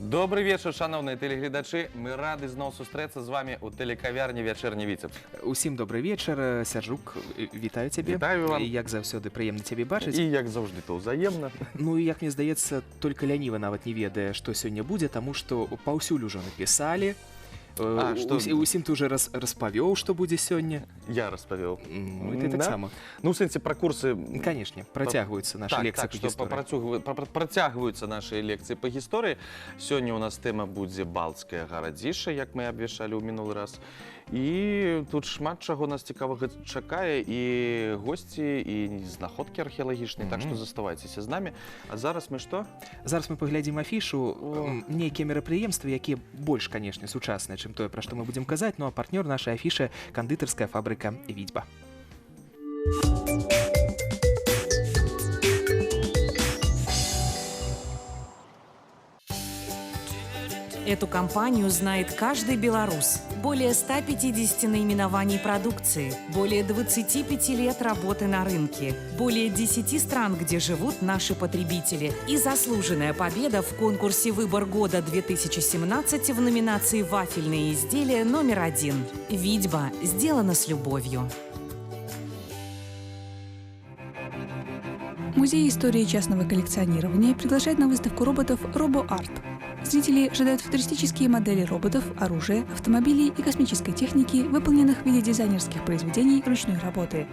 Добрый вечер, шановные телеглядачи. Мы рады зноў сустрэцца з вами у тэлекавярні «Вячэрні Віцебск». Усім добрый вечар, Сяржук, вітаю цябе. Вітаю вам. І як заўсёды прыемна цябе бачыць. І як заўжды то ўзаемна. Ну і як мне здаецца, только ляніва нават не ведае, што сёння будзе, таму што паўсюль ужо напісалі. Усім ты уже распавёў, што будзе сёння. Я распавёў. Ну і ты таксама. Ну, в сэнсе, пра курсы... Канешне, працягваюцца нашы лекцыі па гісторыі. Працягваюцца нашы лекцыі па гісторыі. Сёння у нас тэма будзе балцкае гарадзішча, як мы абвяшчалі ў мінулы раз. І тут шмат чаго нас цікавага чакае, і госці, і знаходкі археалагічныя, так што заставайцеся з намі. А зараз мы што? Зараз мы паглядзім афішу, нейкія мерапрыемствы, якія больш, канешне, сучасныя, чым тое, пра што мы будзем казаць, ну а партнёр нашай афішы – кандытарская фабрыка «Вітьба». Эту компанию знает каждый белорус. Более 150 наименований продукции, более 25 лет работы на рынке, более 10 стран, где живут наши потребители и заслуженная победа в конкурсе «Выбор года 2017» в номинации «Вафельные изделия» номер 1. «Витьба» сделано с любовью. Музей истории частного коллекционирования приглашает на выставку роботов «Робо-Арт». Зрители ожидают футуристические модели роботов, оружия, автомобилей и космической техники, выполненных в виде дизайнерских произведений ручной работы.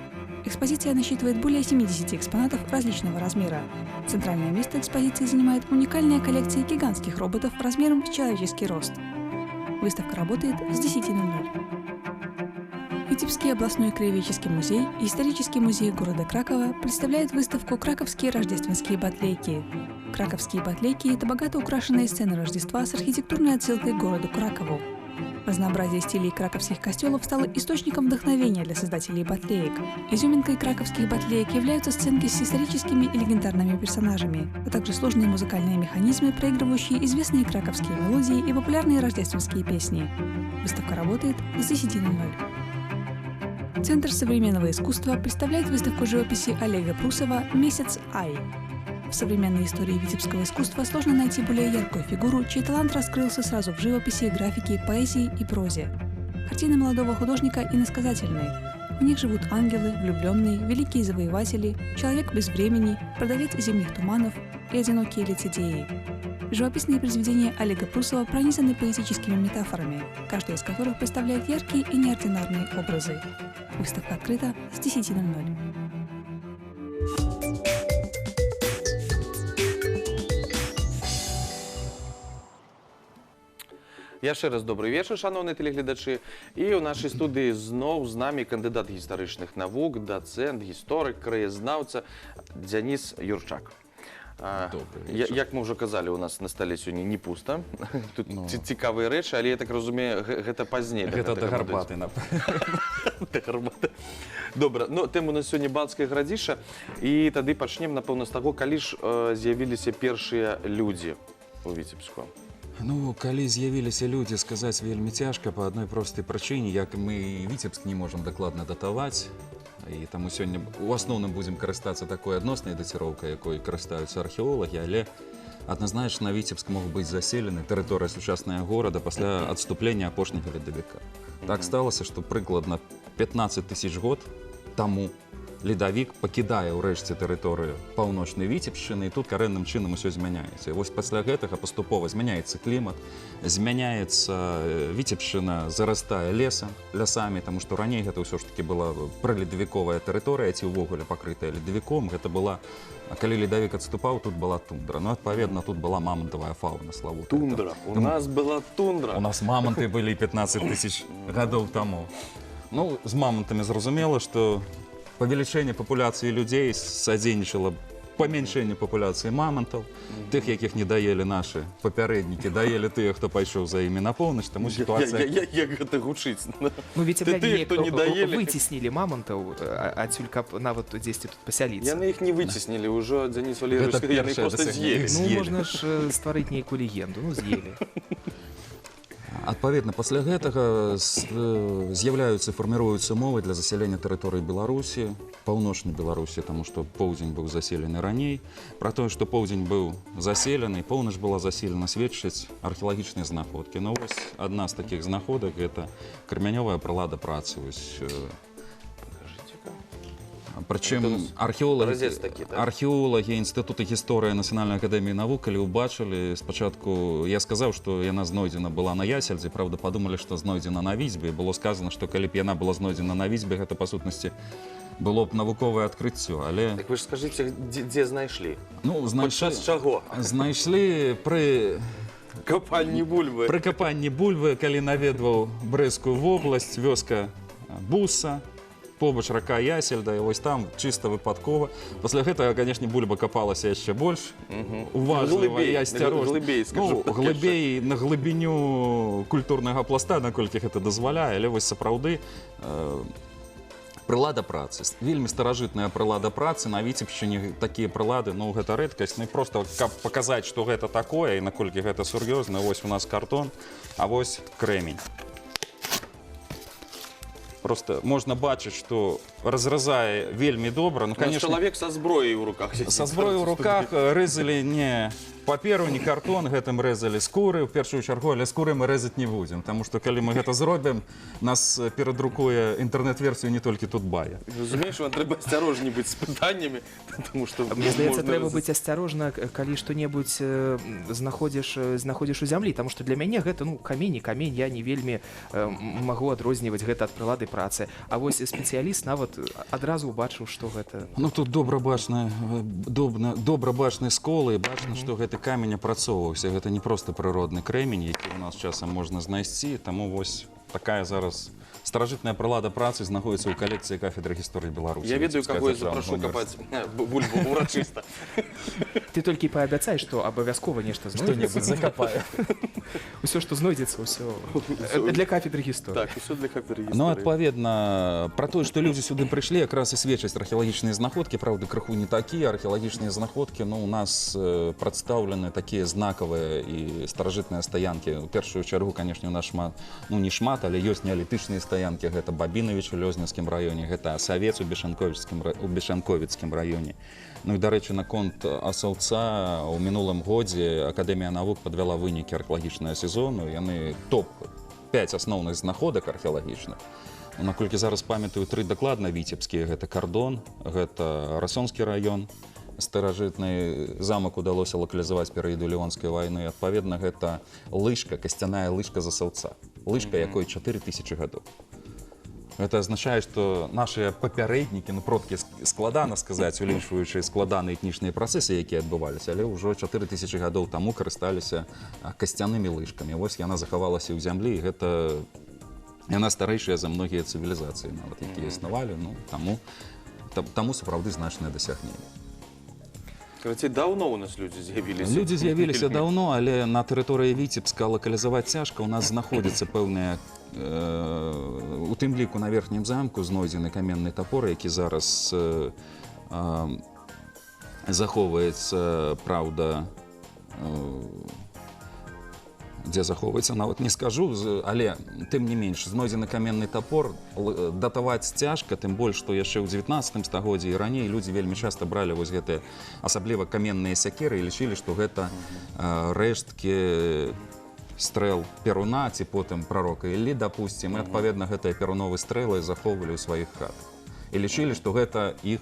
Экспозиция насчитывает более 70 экспонатов различного размера. Центральное место экспозиции занимает уникальная коллекция гигантских роботов размером в человеческий рост. Выставка работает с 10:00. Витебский областной краеведческий музей и исторический музей города Кракова представляют выставку «Краковские рождественские батлейки». Краковские батлейки – это богато украшенные сцены Рождества с архитектурной отсылкой к городу Кракову. Разнообразие стилей краковских костелов стало источником вдохновения для создателей батлеек. Изюминкой краковских батлеек являются сценки с историческими и легендарными персонажами, а также сложные музыкальные механизмы, проигрывающие известные краковские мелодии и популярные рождественские песни. Выставка работает с 10:00. Центр современного искусства представляет выставку живописи Олега Прусова «Месяц Ай». В современной истории витебского искусства сложно найти более яркую фигуру, чей талант раскрылся сразу в живописи, графике, поэзии и прозе. Картины молодого художника иносказательные. В них живут ангелы, влюбленные, великие завоеватели, человек без времени, продавец зимних туманов и одинокие лицедеи. Живописные произведения Олега Прусова пронизаны поэтическими метафорами, каждая из которых представляет яркие и неординарные образы. Выставка открыта с 10:00. Яшчэ раз добрый вечар, шановныя тэлегледачы. І ў нашай студыі зноў з намі кандыдат гістарычных навук, дацэнт, гісторык, краязнаўца Дзяніс Юрчак. Як мы ўжо казалі, у нас на стале сёння не пуста. Тут цікавыя рэчы, але я так разумею, гэта пазней. Гэта да гарбаты, Да гарбаты. Добра, ну тэму на сёння балцкае гарадзішча. І тады пачнем, напэўна, з таго, калі ж з'явіліся першыя людзі у Віцебску. Ну, калі з'явіліся людзі, сказаць вельмі цяжка па адной простай прычыне, як мы Віцебск не можам дакладна датаваць. І таму сёння у асноўным будзем карыстацца такой адноснай даціроўкай, якой карыстаюцца археолагі, але адназначна Віцебск мог быць заселены, тэрыторыя сучаснага горада пасля адступлення апошняга ледавіка. Так сталася, што прыкладна 15 000 год таму ледавік пакідае ўрэшце тэрыторыю паўночнай Віцебшчыны, і тут карэнным чынам усё змяняецца. І вось пасля гэтага паступова змяняецца клімат, змяняецца Віцебшчына, зарастае лясамі, таму што раней гэта ўсё ж такі была праледавіковая тэрыторыя, ці ўвогуле пакрытая ледавіком. Гэта была, калі ледавік адступаў, тут была тундра. Ну, адпаведна, тут была мамантавая фауна славутая. Тундра. У нас была тундра. У нас маманты былі 15 000 гадоў таму. Ну, з мамантамі зразумела, што павелічэнне папуляцыі людзей садзейнічала памяншэнню папуляцыі мамантаў, тых, якіх не даелі нашы папярэднікі, даелі тыя, хто пайшоў за імі на поўнач, таму сітуацыя... Як гэта гучыць? Ну, віцебляне выцеснілі мамантаў, адсюль каб нават дзесьці тут пасяліцца. Яны іх не выцеснілі, ўжо Дзяніс Валерыевич, яны проста з'елі. Ну, можна ж стварыць нейкую легенду, ну, з'елі. Адпаведна, пасля гэтага з'яўляюцца, фарміруюцца умовы для засялення тэрыторыі Беларусі, паўночнай Беларусі, таму што поўдзень быў заселены раней. Пра тое, што поўдзень быў заселены, поўнач была заселена, сведчаць археалагічныя знаходкі. Ну вось адна з такіх знаходак — гэта крамянёвая прылада працы. Прычым археолагі Інстытута гісторыі Нацыянальнай акадэміі навук, калі ўбачылі, спачатку я сказаў, што яна знойдзена была на Ясельдзе, правда, падумалі, што знойдзена на Віцьбе. Было сказано, што калі б яна была знойдзена на Віцьбе, гэта, па сутнасці, было б навуковае адкрыццё. Але... Так вы ж скажыце, дзе знайшлі? Ну, Падчас чаго? Знайшлі пры... Капанні бульбы. Пры капанні бульбы, калі наведваў Брэсцкую вобласць, вёска Буса, побач рака Ясельда, і вось там чыста выпадкова. Пасля гэтага, канешне, бульба капалася яшчэ больш уважліва і асцярожна. Глыбей на глыбіню культурнага пласта, наколькі гэта дазваляе, але вось сапраўды прылада працы. Вельмі старажытная прылада працы. На Віцебшчыне такія прылады, ну, гэта рэдкасць. Ну, просто каб паказаць, што гэта такое і наколькі гэта сур'ёзна. Вось у нас картон, а вось крэмень. Просто можна бачыць, што разразае вельмі добра. Ну, конечно, чалавек са зброяй у руках. Са зброяй у руках рэзалі не паперу, не картон, гэтым рэзалі скуры, ў першую чаргу, але скуры мы рэзаць не будзем, таму што калі мы гэта зробім, нас перадрукуе інтэрнэт-версію не толькі Тутбая. Разумееш, вам трэба асцярожней быць з пытаннямі, таму што... Мне здаецца, трэба быць асцярожна, калі што-небудзь знаходзіш у зямлі, таму што для мяне гэта, ну, камень, я не вельмі магу адрозніваць гэта ад прылады працы. А вось спецыяліст нават адразу ўбачыў, што гэта... Ну, тут добра бачныя сколы, бачна, што гэты камень апрацоўваўся. Гэта не проста прыродны крэмень, які у нас часам можна знайсці, таму вось такая зараз старажытная прылада працы знаходіцца ў калекцыі кафедры гісторыі Беларусі. Я ведаю, каго я запрашу капаць бульбу урачыста. Ты толькі паабяцай, што абавязкова нешта знойдзецца. Што-небудзь закапае. Усё, што знойдзецца, ўсё для кафедры гісторыі. Так, усё для кафедры гісторыі. Ну, адпаведна, пра тое, што людзі сюды прыйшлі, якраз і сведчаць археалагічныя знаходкі, правда, крыху не такія. Археалагічныя знаходкі, ну, у нас прадстаўлены такія знакавыя і старажытныя стаянкі. У першую чаргу, канешне, у нас шмат, ну, не шмат, але ёсць неалітычныя стаянкі. Гэта Бабінавіч у Лёзненскім раёне, гэта Асавец у Бешанковіцкім раёне. Ну і, дарэчы, наконт Асаўца ў мінулым годзе Акадэмія навук падвяла вынікі археалагічнага сезону. Яны топ-5 асноўных знаходак археалагічных. Наколькі зараз памятаю, 3 дакладна віцебскія. Гэта Кардон, гэта Расонскі раён. Старажытны замак удалося лакалізаваць перыяду Леонскай вайны. Адпаведна, гэта лыжка, касцяная лыжка з Асаўца. Лыжка, якой 4000 гадоў. Гэта азначае, што нашыя папярэднікі, ну, продкі, складана сказаць, улічваючы складаныя этнічныя працэсы, якія адбываліся, але ўжо 4000 гадоў таму карысталіся касцянымі лыжкамі. Вось яна захавалася ў зямлі, і гэта яна старэйшая за многія цывілізацыі, нават якія існавалі, ну, таму сапраўды значнае дасягненне. Карацей, даўно у нас людзі з'явіліся. Людзі з'явіліся даўно, але на тэрыторыі Віцебска лакалізаваць цяжка. У нас знаходзіцца пэўныя, у тым ліку на верхнім замку знойдзены каменны тапор, які зараз захоўваецца, праўда, дзе захоўваецца, нават не скажу, але тым не менш знойдзены каменны тапор. Датаваць цяжка, тым больш, што яшчэ ў 19 стагоддзі і раней людзі вельмі часта бралі вось гэтыя, асабліва каменныя сякеры, і лічылі, што гэта рэшткі стрэл Перуна ці потым прарока Іллі, дапусцім, і адпаведна гэтыя перуновы стрэлы захоўвалі ў сваіх хатах. І лічылі, што гэта іх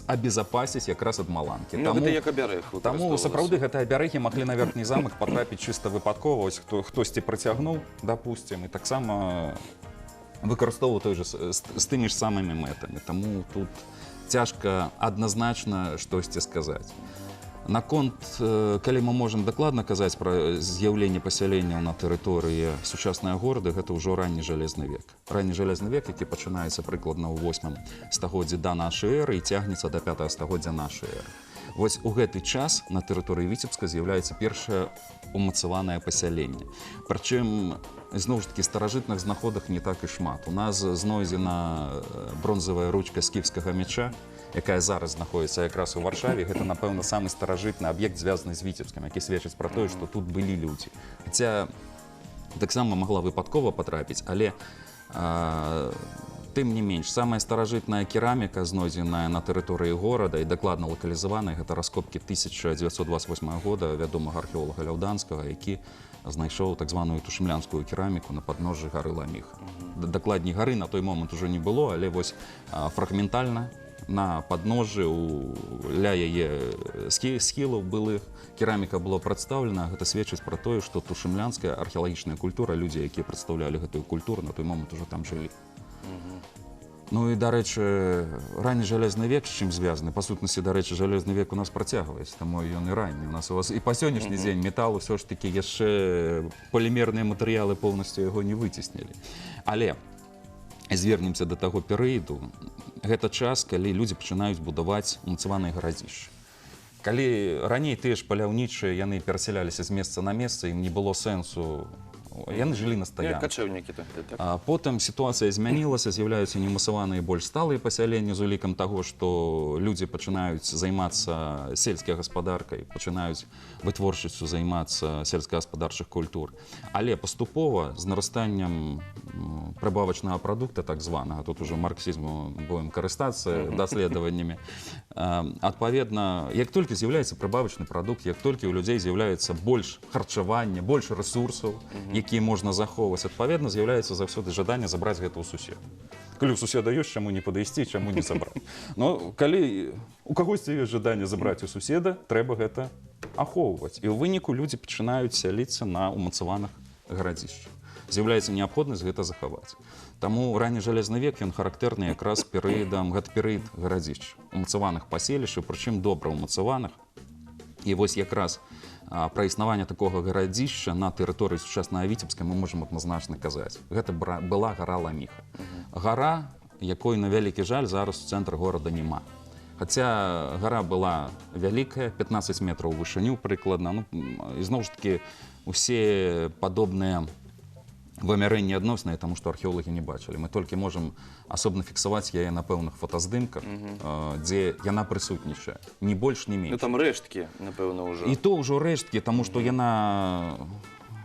абезапасіць якраз ад маланкі. Ну, гэта як абярэг. Таму сапраўды гэтыя абярэгі маглі на верхні замак патрапіць чыста выпадкова, ось хтосьці працягнуў, дапусцім, і таксама выкарыстоўваў з тымі ж самымі мэтамі. Таму тут цяжка адназначна штосьці сказаць. Наконт, калі мы можам дакладна казаць пра з'яўленне пасяленняў на тэрыторыі сучаснага горада, гэта ўжо ранні жалезны век. Ранні жалезны век, які пачынаецца прыкладна ў 8 стагоддзі да нашай эры і цягнецца да 5 стагоддзя нашай эры. Вось у гэты час на тэрыторыі Віцебска з'яўляецца першае умацаванае пасяленне. Прычым, зноў ж такі, старажытных знаходак не так і шмат. У нас знойдзена бронзавая ручка скіфскага мяча, якая зараз знаходіцца якраз у Варшаве. Гэта, напэўна, самы старажытны аб'ект, звязаны з Віцебскам, які сведчыць пра тое, што тут былі людзі. Хаця таксама магла выпадкова патрапіць, але тым не менш, самая старажытная кераміка, знойдзеная на тэрыторыі горада і дакладна лакалізаваная, гэта раскопкі 1928 года вядомага археолага Ляўданскага, які знайшоў так званую тушемлянскую кераміку на падножжы гары Ламіха. Дакладней, гары на той момант ужо не было, але вось фрагментальна на падножжы ля яе схілаў былых кераміка была прадстаўлена. Гэта сведчыць пра тое, што тушемлянская археалагічная культура, людзі, якія прадстаўлялі гэтую культуру, на той момант ужо там жылі. Ну і, дарэчы, ранні жалезны век з чым звязаны? Па сутнасці, дарэчы, жалезны век у нас працягваецца, таму ён і ранні. У нас і па сённяшні дзень метал усё ж такі яшчэ палімерныя матэрыялы поўнасцю яго не выцеснілі. Але звернемся да таго перыяду. Гэта час, калі людзі пачынаюць будаваць умацаваныя гарадзішчы. Калі раней тыя ж паляўнічыя, яны перасяляліся з месца на месца, ім не было сэнсу, яны жылі на стаянках. Качэўнікі. Потым сітуацыя змянілася, з'яўляюцца неўмацаваныя больш сталыя пасяленні з улікам таго, што людзі пачынаюць займацца сельскай гаспадаркай, пачынаюць вытворчасцю займацца сельскагаспадарчых культур. Але паступова з нарастаннем прыбавачнага прадукта, так званага, тут ужо марксізму будзем карыстацца даследаваннямі, адпаведна, як толькі з'яўляецца прыбавачны прадукт, як толькі ў людзей з'яўляецца больш харчавання, больш рэсурсаў, якія можна захоўваць, адпаведна, з'яўляецца заўсёды жаданне забраць гэта ў суседа. Калі ў суседа ёсць, чаму не падысці, чаму не забраць. Но калі у кагосьці ёсць жаданне забраць у суседа, трэба гэта ахоўваць. І ў выніку людзі пачынаюць сяліцца на умацаваных гарадзішчах. З'яўляецца неабходнасць гэта захаваць. Таму ранні жалезны век ён характэрны якраз перыядам, гэта перыяд гарадзішч, умацаваных паселішчаў, прычым добра умацаваных. І вось якраз пра існаванне такога гарадзішча на тэрыторыі сучаснага Віцебска мы можам адназначна казаць. Гэта была гара Ламіха. Гара, якой, на вялікі жаль, зараз у цэнтры горада няма. Хаця гара была вялікая, 15 метраў у вышыню прыкладна. І зноў ж такі усе падобныя вымярэнні адносныя, таму што археолагі не бачылі. Мы толькі можам асобна фіксаваць яе на пэўных фотаздымках, дзе яна прысутнічае. Ні больш, ні менш. Ну там рэшткі, напэўна, ўжо. І то ўжо рэшткі, таму што яна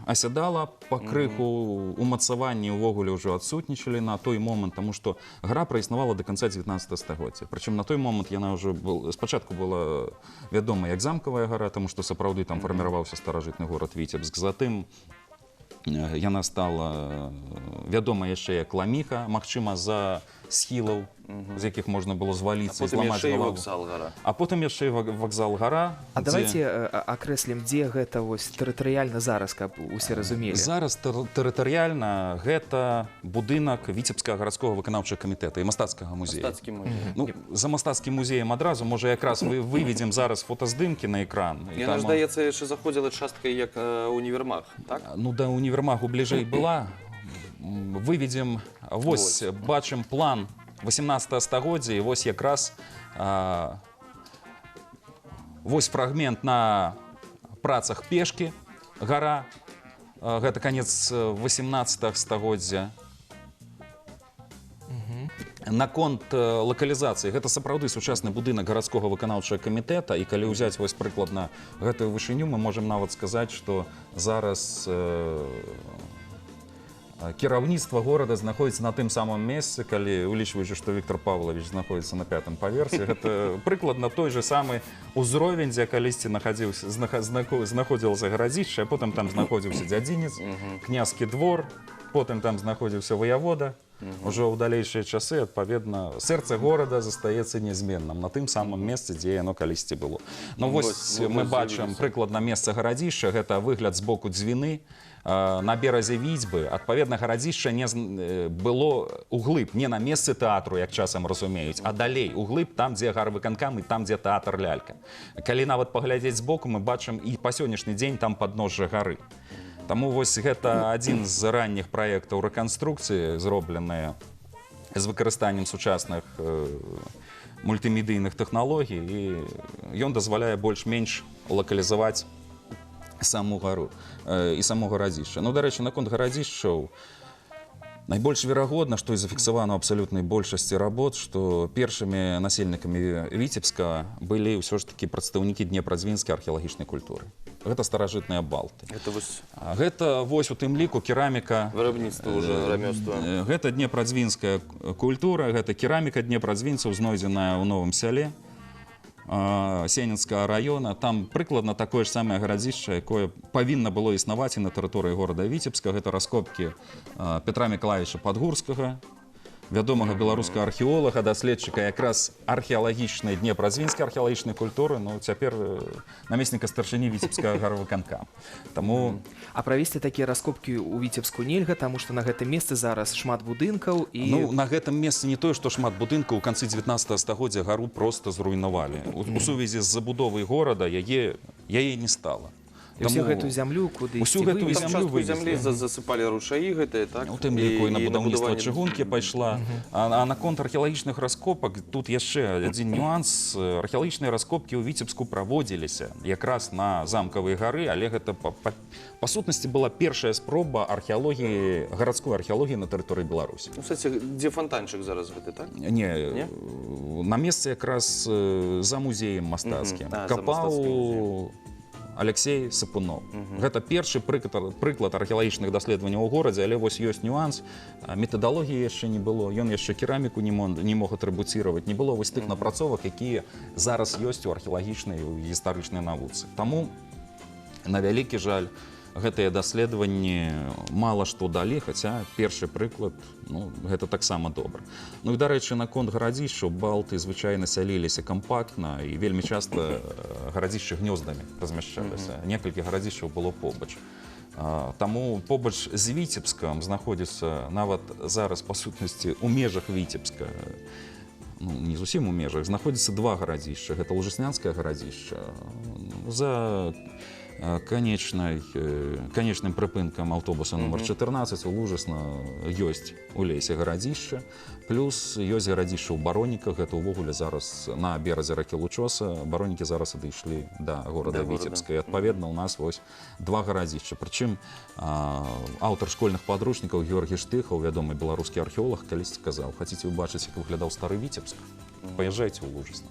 асядала па крыху, умацаванні ўвогуле ўжо адсутнічалі на той момант, таму што гара праіснавала да канца 19 стагоддзя. Прычым на той момант яна ўжо спачатку была вядома як замкавая гара, таму што сапраўды там фарміраваўся старажытны горад Віцебск. Затым яна стала вядома яшчэ як Ламіха, магчыма, з-за схілаў, з якіх можна было зваліцца і зламаць галаву. А потым яшчэ і вакзал гара. А давайте акрэслім, дзе гэта тэрытарыяльна зараз, каб усе разумелі. Зараз тэрытарыяльна гэта будынак Віцебскага гарадскога выканаўчага камітэта і мастацкага музея. Мастацкі музей. Ну, за мастацкім музеем адразу, можа, якраз выведзем зараз фотаздымкі на экран. Яна, здаецца, яшчэ заходзіла часткай як універмаг, так? Ну, да універмагу бліжэй была. Выведзем, вось, бачым план 18 стагоддзя, і вось якраз вось фрагмент на працах пешкі, гара, гэта канец 18 стагоддзя. Наконт лакалізацыі, гэта сапраўды сучасны будынак гарадскога выканаўчага камітэта, і калі ўзяць вось прыкладна гэтую вышыню, мы можам нават сказаць, што зараз кіраўніцтва горада знаходзіцца на тым самым месцы, калі улічваючы, што Віктор Павлович знаходзіцца на 5-м паверсе. Гэта прыкладна той же самы ўзровень, дзе калісьці знаходзілася гарадзішча, а потым там знаходзіўся дзядзінец, княскі двор, потым там знаходзіўся ваявода. Ужо ў далейшыя часы, адпаведна, сэрца горада застаецца нязменным на тым самым месцы, дзе яно калісьці было. Ну вось мы бачым прыкладна месца гарадзішча, гэта выгляд з боку Дзвіны, на беразе Віцьбы. Адпаведна, гарадзішча было углыб, не на месцы тэатру, як часам разумеюць, а далей, углыб, там, дзе гарвыканкам і там, дзе тэатр Лялька. Калі нават паглядзець збоку, мы бачым і па сённяшні дзень там падножжа гары. Таму вось гэта адзін з ранніх праектаў рэканструкцыі, зробленыя з выкарыстаннем сучасных мультымедыйных тэхналогій, і ён дазваляе больш-менш лакалізаваць саму гару і саму гарадзішча. Ну, дарэчы, наконт гарадзішчаў, Найбольш верагодна, што і зафіксавана ў абсалютнай большасці работ, што першымі насельнікамі Віцебска былі ўсё ж такі прадстаўнікі днепрадзвінскай археалагічнай культуры. Гэта старажытныя балты. Гэта вось у тым ліку кераміка, Вырабніцтва ўжо, рамёства. гэта днепрадзвінская культура, гэта кераміка днепрадзвінцаў, знойдзеная ў Новым Сяле Сенінскага района. Там прыкладна такое ж самае гарадзішча, якое павінна было існаваць і на тэрыторыі горада Віцебска. Гэта раскопкі Петра Мікалаевіча Падгурскага, вядомага беларускага археолага, даследчыка якраз археалагічнай днепрадзвінскай археалагічнай культуры, ну цяпер намесніка старшыні Віцебскага гарвыканкама. Таму А правесці такія раскопкі ў Віцебску нельга, таму што на гэтым месцы зараз шмат будынкаў і ну, на гэтым месцы не тое, што шмат будынкаў, у канцы 19 стагоддзя гару проста зруйнавалі. У сувязі з забудовай горада яе не стала. ўсю гэтую зямлю куды Усю гэтую Там зямлю частку зямлі вывезли. засыпалі ручаі гэтыя, так? У тым ліку і на будаўніцтва набудаванне- чыгункі пайшла. А наконт археалагічных раскопак тут яшчэ адзін нюанс. Археалагічныя раскопкі ў Віцебску праводзіліся якраз на замкавай гары, але гэта па сутнасці была першая спроба археалогіі, гарадской археалогіі на тэрыторыі Беларусі. Ну, кстати, дзе фонтанчык зараз гэты, так? Не, на месцы якраз за музеем мастацкім. Мгм. А, за мастацкім Капаў Алексей Сапунов. Гэта першы прыклад археалагічных даследаванняў у горадзе, але вось ёсць нюанс. Метадалогіі яшчэ не было, ён яшчэ кераміку не мог атрыбуцировать, не было вось тых напрацовак, якія зараз ёсць у археалагічнай і гістарычнай навуцы. Таму, на вялікі жаль, гэтыя даследаванні мала што далі, хаця першы прыклад, ну, гэта таксама добра. Ну і, дарэчы, наконт гарадзішчаў, балты звычайна сяліліся кампактна і вельмі часта гарадзішчы гнёздамі размяшчаліся. Некалькі гарадзішчаў было побач. Таму побач з Віцебскам знаходзіцца нават зараз, па сутнасці, у межах Віцебска, ну, не зусім у межах, знаходзіцца два гарадзішча. Гэта Лужыснянскае гарадзішча. За канечным прыпынкам аўтобуса нумар 14 у Лужысна ёсць у лесе гарадзішча, плюс ёсць гарадзішча ў Бароніках, гэта ўвогуле зараз на беразе ракі Лучоса, Баронікі зараз адышлі да горада Віцебска, і адпаведна у нас вось два гарадзішча. Прычым аўтар школьных падручнікаў Георгій Штыхаў, вядомы беларускі археолог, калісьці казаў: хацеце ўбачыць, як выглядаў стары Віцебск, паязджайце ў Лужысна.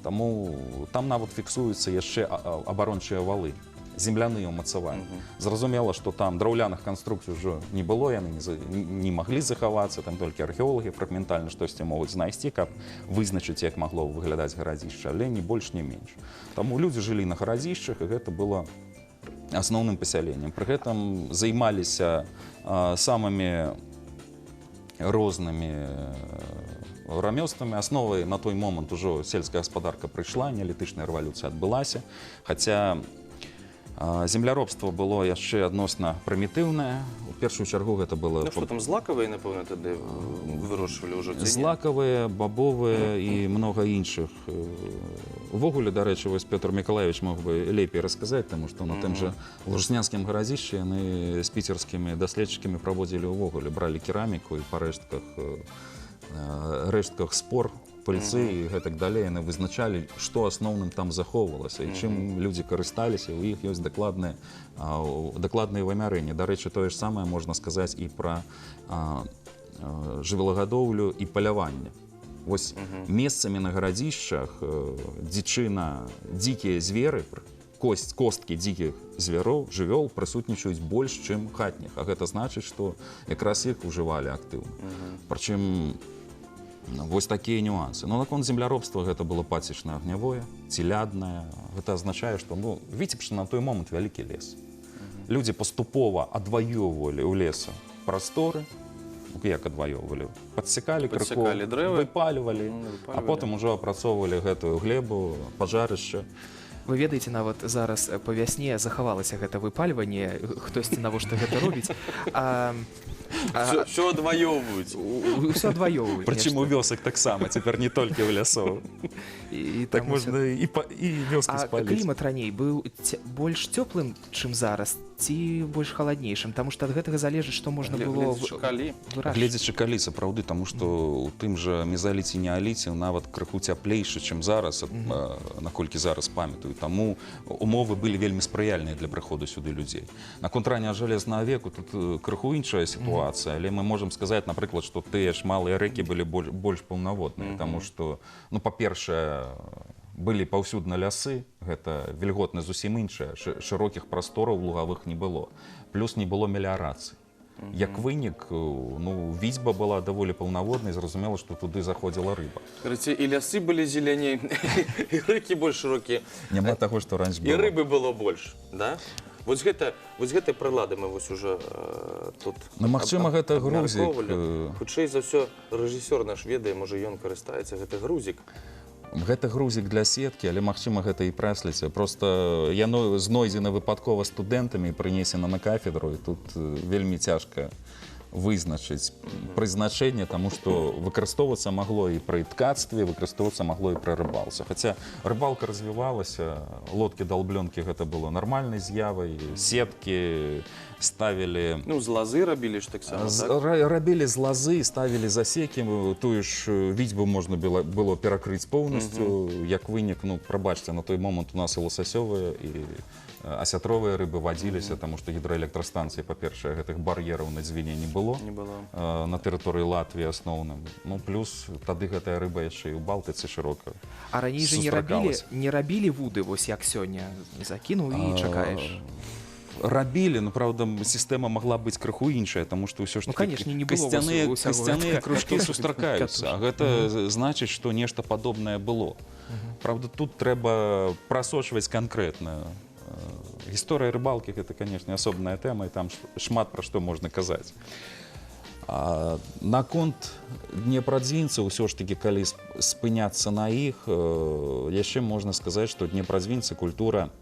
Таму там нават фіксуюцца яшчэ абарончыя валы, земляныя ўмацаванні. Зразумела, што там драўляных канструкцый ўжо не было, яны не маглі захавацца, там толькі археолагі фрагментальна штосьці могуць знайсці, каб вызначыць, як магло выглядаць гарадзішча, але не больш, не менш. Таму людзі жылі на гарадзішчах, і гэта было асноўным пасяленнем. Пры гэтым займаліся самымі рознымі рамёствамі. Асновай на той момант ужо сельская гаспадарка прыйшла, неалітычная рэвалюцыя адбылася, хаця земляробства было яшчэ адносна прымітыўнае. У першую чаргу гэта было... Ну, што там, злакавыя, напэўна, тады вырошчвалі ўжо? Злакавыя, бабовыя і многа іншых. Увогуле, дарэчы, вось Пётр Мікалаевич мог бы лепей расказаць, таму што на тым жа Лужыснянскім гарадзішчы яны з піцерскімі даследчыкамі праводзілі ўвогуле, бралі кераміку і па рэштках спор, пыльцы і гэтак далей, яны вызначалі, што асноўным там захоўвалася і чым людзі карысталіся, у іх ёсць дакладныя вымярэнні. Дарэчы, тое ж самае можна сказаць і пра жывёлагадоўлю і паляванне. Вось месцамі на гарадзішчах дзічына, дзікія зверы, косткі дзікіх звяроў, жывёл прысутнічаюць больш, чым хатніх. А гэта значыць, што якраз іх ужывалі актыўна. Прычым вось такія нюансы. Но наконт земляробства гэта было пасечна-агнявое, целяднае. Гэта азначае, што Віцебшчына на той момант вялікі лес. Людзі паступова адваёўвалі ў лесу прасторы. Як адваёўвалі? Падсякалі крыку, выпалівалі, а потым ужо апрацоўвалі гэтую глебу, пажарышча. Вы ведаеце, нават зараз па вясне захавалася гэта выпальванне, хтосьці навошта гэта робіць. Всё адваёўваюць. Усё адваёўваюць. Прычым у вёсак таксама, цяпер не толькі ў лясоў. Так можна і вёскі спаліць. А клімат раней быў больш цёплым, чым зараз? ці больш халаднейшым, таму што ад гэтага залежыць, што можна было вырашчваць. Гледзячы калі сапраўды, таму што ў тым жа мезаліце і неаліце нават крыху цяплейшы, чым зараз, наколькі зараз памятаю. Таму умовы былі вельмі спрыяльныя для прыходу сюды людзей. Наконт ранняга жалезнага веку тут крыху іншая сітуацыя, але мы можам сказаць, напрыклад, што тыя ж малыя рэкі былі больш паўнаводныя, таму што, ну, па-першае, былі паўсюдна лясы, гэта вільготнасць зусім іншая, шырокіх прастораў лугавых не было, плюс не было меліярацыі. Як вынік, ну, віцьба была даволі паўнаводнай, зразумела, што туды заходзіла рыба. Кажаце, і лясы былі зеляней, і рэкі больш шырокія. Няма таго, што раньш было. І рыбы было больш, да? Вось гэтай прылады мы вось уже тут абмяркоўвалі. Ну, магчыма, гэта грузік. Хутчэй за ўсё, рэжысёр наш ведае, можа, ён карыстаецца, гэта грузік. Гэта грузік для сеткі, але, магчыма, гэта і прэсліца. Проста яно знойдзена выпадкова студэнтамі і прынесена на кафедру, і тут вельмі цяжка вызначыць прызначэнне, таму што выкарыстоўвацца магло і пры ткацтве, выкарыстоўвацца магло і пры рыбалцы. Хаця рыбалка развівалася, лодкі-далблёнкі гэта было нармальнай з'явай, сеткі ставілі... Ну, з лазы рабілі ж таксама, так? Рабілі з лазы, ставілі засекі, тую ж віцьбу можна было перакрыць поўнасцю. Як вынік, ну, прабачце, на той момант у нас і ласасёвыя, і асятровыя рыбы вадзіліся, таму што гідраэлектрастанцыі, па-першае, гэтых бар'ераў на дзвіне не было. На тэрыторыі Латвіі асноўным. Ну, плюс тады гэтая рыба яшчэ і ў Балтыцы шырока сустракалася. А раней жа не рабілі вуды, вось як сёння, закінуў і чакаеш. Рабілі, ну, правда, сістэма магла быць крыху іншая, таму што ўсё ж такі касцяныя кружкі сустракаюцца. А гэта значыць, што нешта падобнае было. Правда, тут трэба прасочваць канкрэтна. Гісторыя рыбалкі — гэта, канешне, асобная тэма, і там шмат пра што можна казаць. Наконт днепрадзвінцаў, усё ж такі, калі спыняцца на іх, яшчэ можна сказаць, што днепрадзвінцы, культура —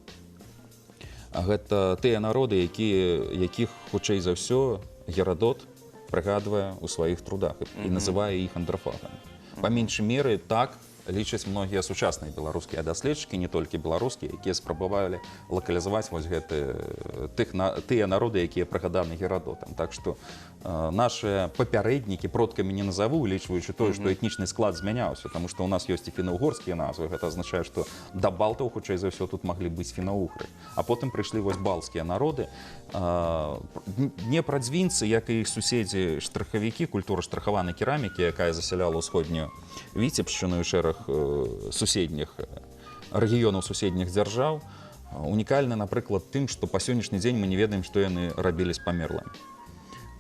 гэта тыя народы, якіх, хутчэй за ўсё, Герадот прыгадвае ў сваіх трудах і называе іх антрафагамі. Па меншай меры, так лічаць многія сучасныя беларускія даследчыкі, не толькі беларускія, якія спрабавалі лакалізаваць вось тыя народы, якія прыгаданы Герадотам. Так што нашыя папярэднікі, продкамі не назаву, улічваючы тое, што этнічны склад змяняўся, таму што ў нас ёсць і фіна-угорскія назвы. Гэта азначае, што да балтаў, хутчэй за ўсё, тут маглі быць фіна-угры. А потым прыйшлі вось балцкія народы. Днепрадзвінцы, як і іх суседзі штрахавікі, культура штрахаванай керамікі, якая засяляла ўсходнюю Віцебшчыну і шэраг суседніх рэгіёнаў суседніх дзяржаў, унікальна, напрыклад, тым, што па сённяшні дзень мы не ведаем, што яны рабілі з памерлымі.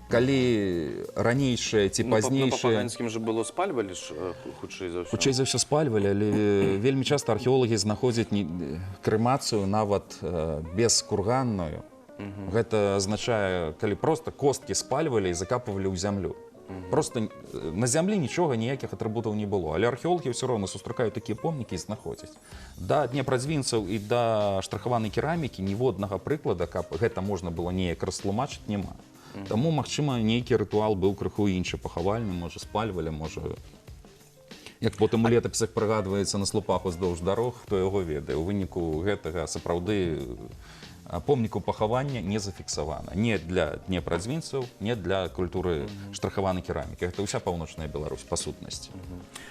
Калі ранейшае ці пазнейшае... Ну, па-паганскім жа было спальвалі ж, хутчэй за ўсё. Хутчэй за ўсё спальвалі, але вельмі часта археолагі знаходзяць крэмацыю нават бескурганную. Гэта азначае, калі проста косткі спальвалі і закапвалі ў зямлю. Просто на зямлі нічога, ніякіх атрыбутаў не было. Але археолагі ўсё роўна сустракаюць такія помнікі і знаходзяць. Да днепрадзвінцаў і да штрахаванай керамікі ніводнага прыклада, каб гэта можна было неяк растлумачыць, няма. Таму, магчыма, нейкі рытуал быў крыху іншы, пахавальны, можа, спальвалі, можа... Як потым у летапісах прыгадваецца на слупах уздоўж дарог, хто яго ведае. У выніку гэтага сапраўды помніку пахавання не зафіксавана. Не для днепрадзвінцаў, не для культуры штрахаванай керамікі. Гэта ўся паўночная Беларусь, па сутнасці.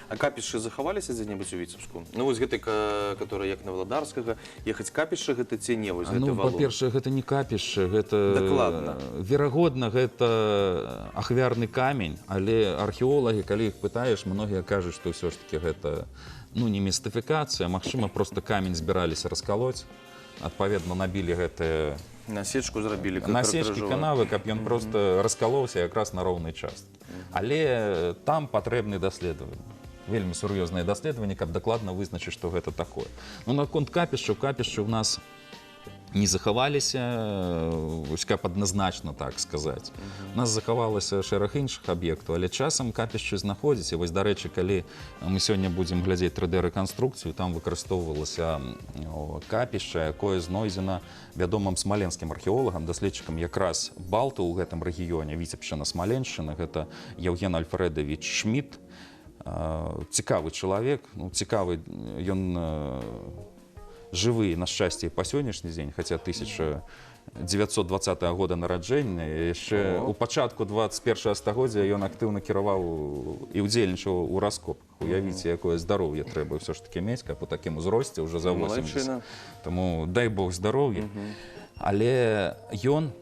А капішчы захаваліся дзе-небудзь у Віцебску? Ну, вось гэты, который як на Владарскага, ехаць капішчы гэта ці не, вось гэты валун? Ну, па-першае, гэта не капішчы, гэта... Дакладна. Верагодна, гэта ахвярны камень, але археолагі, калі іх пытаеш, многія кажуць, што ўсё ж такі гэта, ну, не містыфікацыя, магчыма, проста камень збіраліся раскалоць, адпаведна, набілі гэтыя... Насечку зрабілі. Насечкі, канавы, каб ён проста раскалоўся якраз на роўнай частцы. Але там патрэбны даследаванні. Вельмі сур'ёзныя даследаванні, каб дакладна вызначыць, што гэта такое. Ну, наконт капішчаў, капішчы ў нас не захаваліся, каб адназначна так сказаць. У нас захавалася шэраг іншых аб'ектаў, але часам капішчы знаходзяць. І вось, дарэчы, калі мы сёння будзем глядзець 3D-рэканструкцыю, там выкарыстоўвалася капішча, якое знойдзена вядомым смаленскім археолагам, даследчыкам якраз Балтаў у гэтым рэгіёне, Віцебшчына, Смаленшчына, гэта Яўген Альфрэдавіч Шмідт. Цікавы чалавек, цікавы, ён жывы, на шчасце, па сённяшні дзень, хаця 1920 года нараджэння. Яшчэ у пачатку 21 стагоддзя ён актыўна кіраваў і ўдзельнічаў у раскопках. Уявіце, якое здароўе трэба ўсё ж такі мець, каб у такім узросце ўжо за 80. Малайчына. Таму дай Бог здароўя. Але ён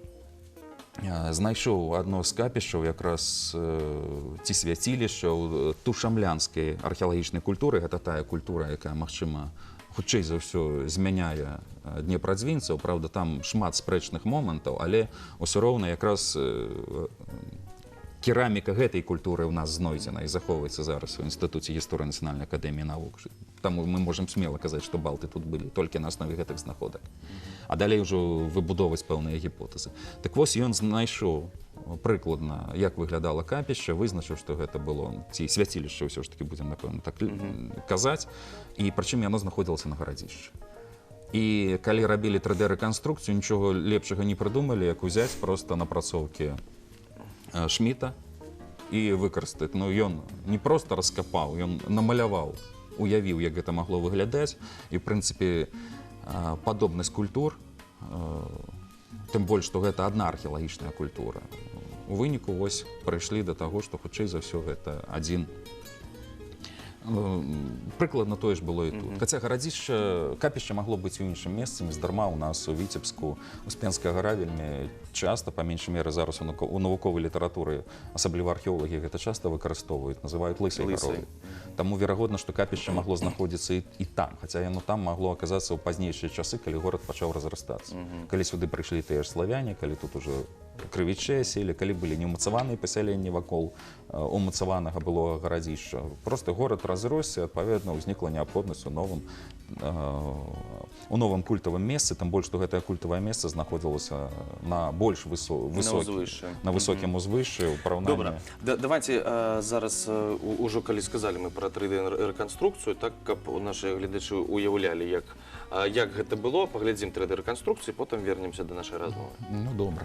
знайшоў адно з капішчаў якраз ці свяцілішчаў тушамлянскай археалагічнай культуры. Гэта тая культура, якая, магчыма, хутчэй за ўсё змяняе днепрадзвінцаў. Праўда, там шмат спрэчных момантаў, але ўсё роўна якраз кераміка гэтай культуры ў нас знойдзена і захоўваецца зараз у Інстытуце гісторыі Нацыянальнай акадэміі навук. Таму мы можам смела казаць, што балты тут былі толькі на аснове гэтых знаходак. А далей ужо выбудоўваць пэўныя гіпотэзы. Так вось ён знайшоў прыкладна, як выглядала капішча, вызначыў, што гэта было, ці свяцілішча ўсё ж такі будзем, напэўна, так казаць, і прычым яно знаходзілася на гарадзішчы. І калі рабілі 3D-рэканструкцыю, нічога лепшага не прыдумалі, як узяць проста напрацоўкі Шміта і выкарыстаць. Ну, ён не проста раскапаў, ён намаляваў, уявіў, як гэта магло выглядаць, і, в прынцыпе, падобнасць культур, тым больш, што гэта адна археалагічная культура. У выніку вось прыйшлі да таго, што хутчэй за ўсё гэта адзін. Прыкладна тое ж было і тут. Хаця гарадзішча, капішча магло быць у іншым месцы, нездарма у нас у Віцебску Успенская гара вельмі часта, па меншай меры зараз у навуковай літаратуры, асабліва археолагі гэта часта выкарыстоўваюць, называюць лысай гарой. Таму верагодна, што капішча магло знаходзіцца і там, хаця яно там магло аказацца ў пазнейшыя часы, калі горад пачаў разрастацца. Калі сюды прыйшлі тыя ж славяне, калі тут ужо крывічэ селі, калі былі неўмацаваныя пасяленні вакол умацаванага былога гарадзішча. Проста горад разросся, адпаведна, ўзнікла неабходнасць у новым культавым месцы, тым больш, што гэтае культавае месца знаходзілася на больш высокім узвышшы ў параўнанні. Добра, давайте зараз, ужо калі сказалі мы пра 3D-рэканструкцыю, так, каб нашы гледачы уяўлялі, як гэта было, паглядзім 3D-рэканструкцыю, потым вернемся да нашай размовы. Ну, добра.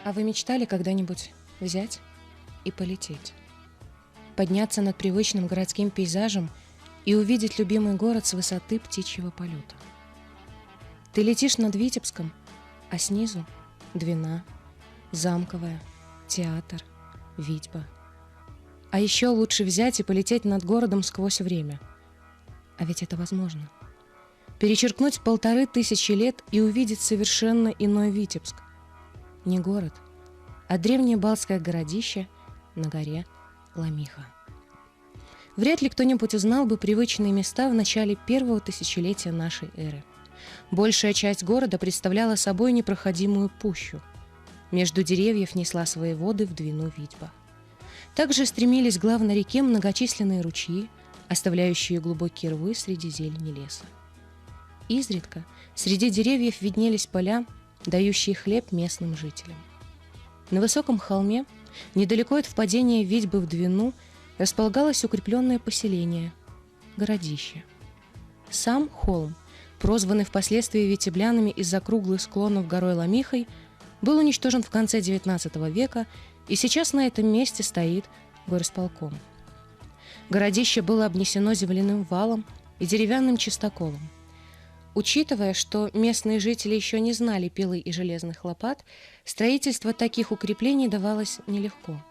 А вы мечтали когда-нибудь взять и полететь? Подняться над привычным городским пейзажем и увидеть любимый город с высоты птичьего полета? Ты летишь над Витебском, а снизу Двина, Замковая, театр, Витьба. А еще лучше взять и полететь над городом сквозь время. А ведь это возможно. Перечеркнуть 1500 лет и увидеть совершенно иной Витебск. Не город, а древнее балтское городище на горе Ломиха. Вряд ли кто-нибудь узнал бы привычные места в начале первого тысячелетия нашей эры. Большая часть города представляла собой непроходимую пущу. Между деревьев несла свои воды в Двину Витьба. Также стремились к главной реке многочисленные ручьи, оставляющие глубокие рвы среди зелени леса. Изредка среди деревьев виднелись поля, дающие хлеб местным жителям. На высоком холме, недалеко от впадения Витьбы в Двину, располагалось укрепленное поселение – городище. Сам холм, прозванный впоследствии витеблянами из-за круглых склонов горой Ломихой, был уничтожен в конце XIX века, и сейчас на этом месте стоит горосполком. Городище было обнесено земляным валом и деревянным чистоколом. Учитывая, что местные жители еще не знали пилы и железных лопат, строительство таких укреплений давалось нелегко.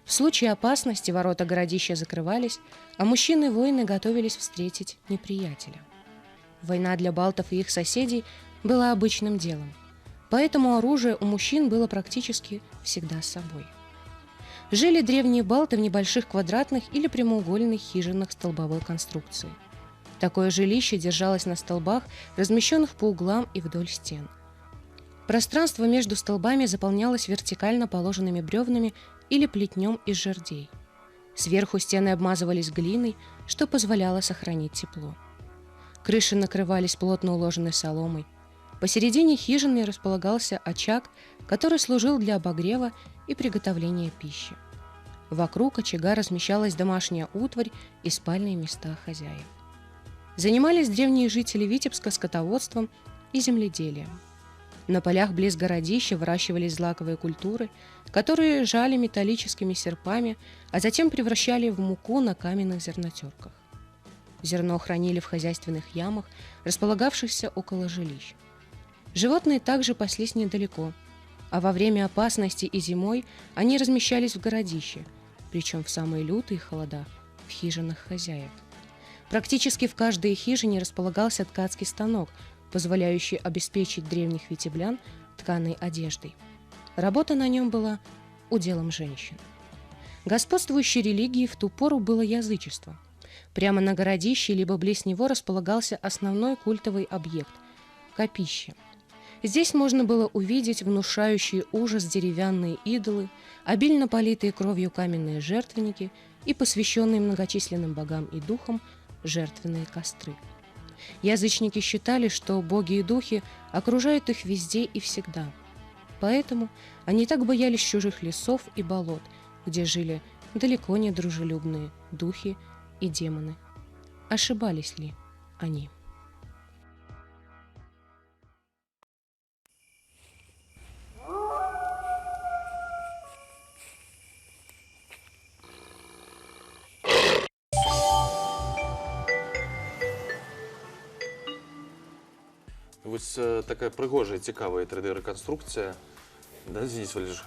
В случае опасности ворота городища закрывались, а мужчины-воины готовились встретить неприятеля. Война для балтов и их соседей была обычным делом, поэтому оружие у мужчин было практически всегда с собой. Жили древние балты в небольших квадратных или прямоугольных хижинах столбовой конструкции. Такое жилище держалось на столбах, размещенных по углам и вдоль стен. Пространство между столбами заполнялось вертикально положенными бревнами или плетнем из жердей. Сверху стены обмазывались глиной, что позволяло сохранить тепло. Крыши накрывались плотно уложенной соломой. Посередине хижины располагался очаг, который служил для обогрева и приготовления пищи. Вокруг очага размещалась домашняя утварь и спальные места хозяев. Занимались древние жители Витебска скотоводством и земледелием. На полях близ городища выращивались злаковые культуры, которые жали металлическими серпами, а затем превращали в муку на каменных зернотерках. Зерно хранили в хозяйственных ямах, располагавшихся около жилищ. Животные также паслись недалеко, а во время опасности и зимой они размещались в городище, причем в самые лютые холода в хижинах хозяев. Практически в каждой хижине располагался ткацкий станок, позволяющий обеспечить древних витеблян тканой одеждой. Работа на нем была уделом женщин. Господствующей религией в ту пору было язычество. Прямо на городище либо близ него располагался основной культовый объект – капище. Здесь можно было увидеть внушающие ужас деревянные идолы, обильно политые кровью каменные жертвенники и посвященные многочисленным богам и духам жертвенные костры. Язычники считали, что боги и духи окружают их везде и всегда. Поэтому они так боялись чужих лесов и болот, где жили далеко не дружелюбные духи и демоны. Ошибались ли они? Вось такая прыгожая, цікавая 3D-рэканструкція. Да, Денис Валерьевич?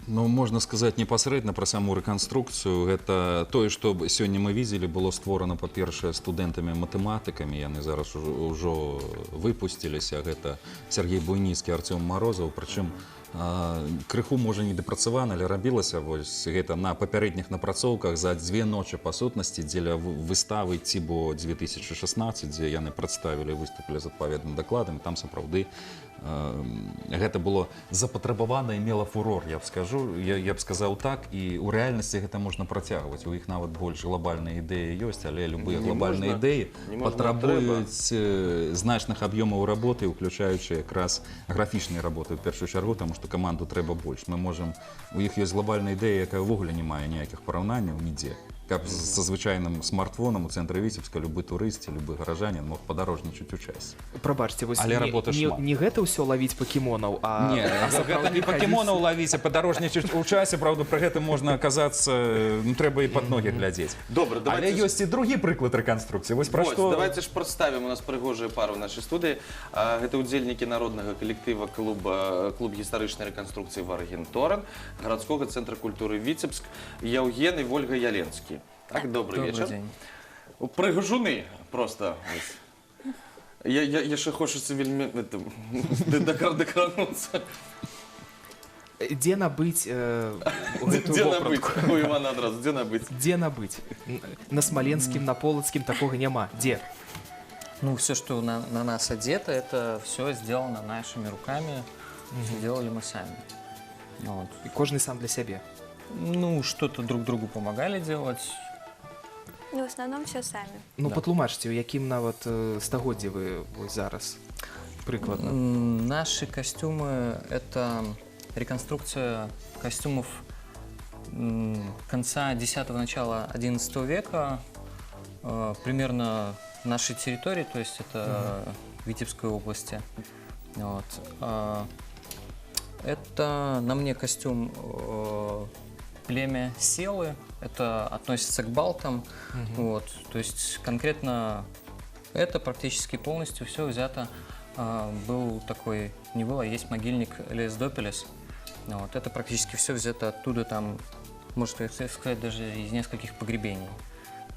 Ну, можна сказаць непасрэдна пра саму рэканструкцыю. Гэта тое, што сёння мы видели, было створана, па-першае, студэнтамі-матэматыкамі. Яны зараз ужо выпусціліся. Гэта Сергей Буйніцкі, Артём Марозаў. Прычым крыху, можа, не дапрацавана, але рабілася вось гэта на папярэдніх напрацоўках за 2 ночы па сутнасці дзеля выставы Цібо 2016, дзе яны прадставілі, выступілі з адпаведным дакладам. Там сапраўды гэта было запатрабавана і мела фурор, я б сказаў так, і ў рэальнасці гэта можна працягваць. У іх нават больш глобальныя ідэі ёсць, але любыя глобальныя ідэі патрабуюць значных аб'ёмаў работы, уключаючы якраз графічныя работы ў першую чаргу, таму што каманду трэба больш. Мы можам, у іх ёсць глобальная ідэя, якая ўвогуле не мае ніякіх параўнанняў нідзе. Каб са звычайным смартфонам у цэнтры Віцебска любы турыст, любы гаражанін мог падарожнічаць у часе. Прабачце, вось Але работы шмат. не гэта ўсё лавіць пакемонаў, а Не, гэта не пакемонаў лавіць, а падарожнічаць у часе. Праўда, пра гэта можна аказацца, ну, трэба і пад ногі глядзець. Добра, Але давайте ёсць і другі прыклад рэканструкцыі. Вось пра што... Давайте ж прадставім, у нас прыгожая пара ў нашай студыі. Гэта удзельнікі народнага калектыва клуб гістарычнай рэканструкцыі «Варгенторан», гарадскога цэнтра культуры Віцебск, Яўген і Вольга Яленскі. Так, добрый вечер. День. Прыгажуны просто. Я яшчэ хочацца вельмі дакрануцца. Дзе набыць гэтую Дзе вопратку? набыць? У Івана адразу, дзе набыць? Дзе набыць? На Смоленскім, на Полацкім такога няма. Дзе? Ну, все, что на нас одето, это все сделано нашими руками. Делали мы сами. Вот. І кожны сам для сябе. Ну, что-то друг другу помогали делать. Ну, в основном все сами. Ну, Да. патлумачце, у якім нават стагоддзі вы вось зараз прыкладна? Наши костюмы – это реконструкция костюмов конца 10-го, начала 11 века, примерно нашей территории, то есть это Витебской области. Вот. Это на мне костюм племя Селы, это относится к балтам. Вот. То есть конкретно это практически полностью все взято. Был такой, не было, есть могильник Лес-Допелес. Вот. Это практически все взято оттуда, там, можно сказать, даже из нескольких погребений.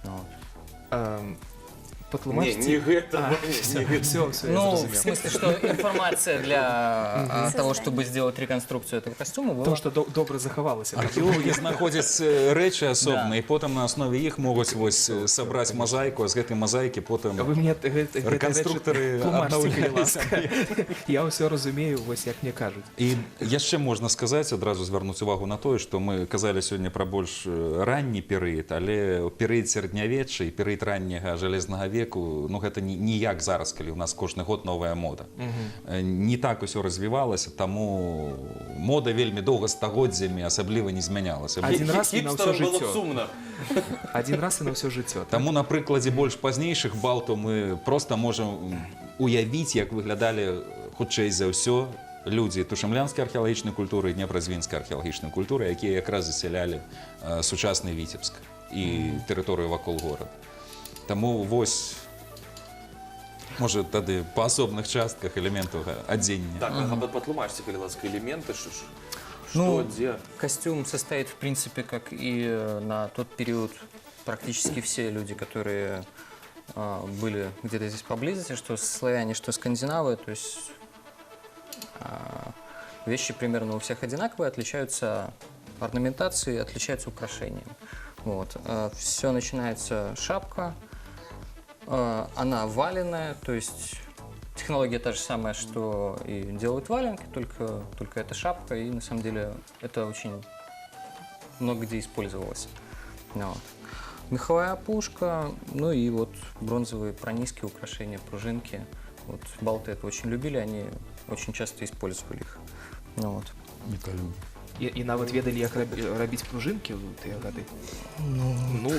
Вот. Патлумачце. Не гэта. Все, я Ну, в зразумеў. смысле, что информация для того, чтобы сделать реконструкцию этого костюма, была... Тому што добра захавалася. Археологи знаходзяць рэчы асобна, і потым на аснове іх могуць вось сабраць мазаіку, а з гэтай мазаікі потым Вы мне рэканструкторы тлумачце, калі аднаўлялі ласка. Я ўсё разумею, вось як мне кажуць. І яшчэ можна сказаць, адразу звярнуць увагу на тое, што мы казалі сёння пра больш ранні перыяд, але перыяд сярэднявечча і перыяд ранняга жалезнага веку, ну гэта не як зараз, калі у нас кожны год новая мода. Не так усё развівалася, таму мода вельмі доўга стагоддзямі асабліва не змянялася. Адзін раз і на ўсё Хіпстарам было жыццё. сумна. Адзін раз і на ўсё жыццё. Таму на прыкладзе больш пазнейшых балтаў мы проста можам уявіць, як выглядалі хутчэй за ўсё, людзі тушамлянскай археалагічнай культуры і днепразвінскай археалагічнай культуры, якія якраз засялялі сучасны Віцебск і тэрыторыю вакол горада. Таму вось, можа, тады па асобных частках элементаў адзення. Так, патлумачце, калі ласка, элементы, что, Ну, где? костюм состоит, в принципе, как и на тот период, практически все люди, которые были где-то здесь поблизости, что славяне, что скандинавы, то есть вещи примерно у всех одинаковые, отличаются орнаментацией, отличаются украшением. Вот. Все начинается шапка, она валеная, то есть технология та же самая, что и делают валенки, только это шапка, и на самом деле это очень много где использовалось. Вот. Меховая опушка, ну и вот бронзовые пронизки, украшения, пружинки. Вот балты это очень любили, они очень часто использовали их. Ну, вот. І нават ведалі, як рабіць пружынкі ў тыя гады. Ну,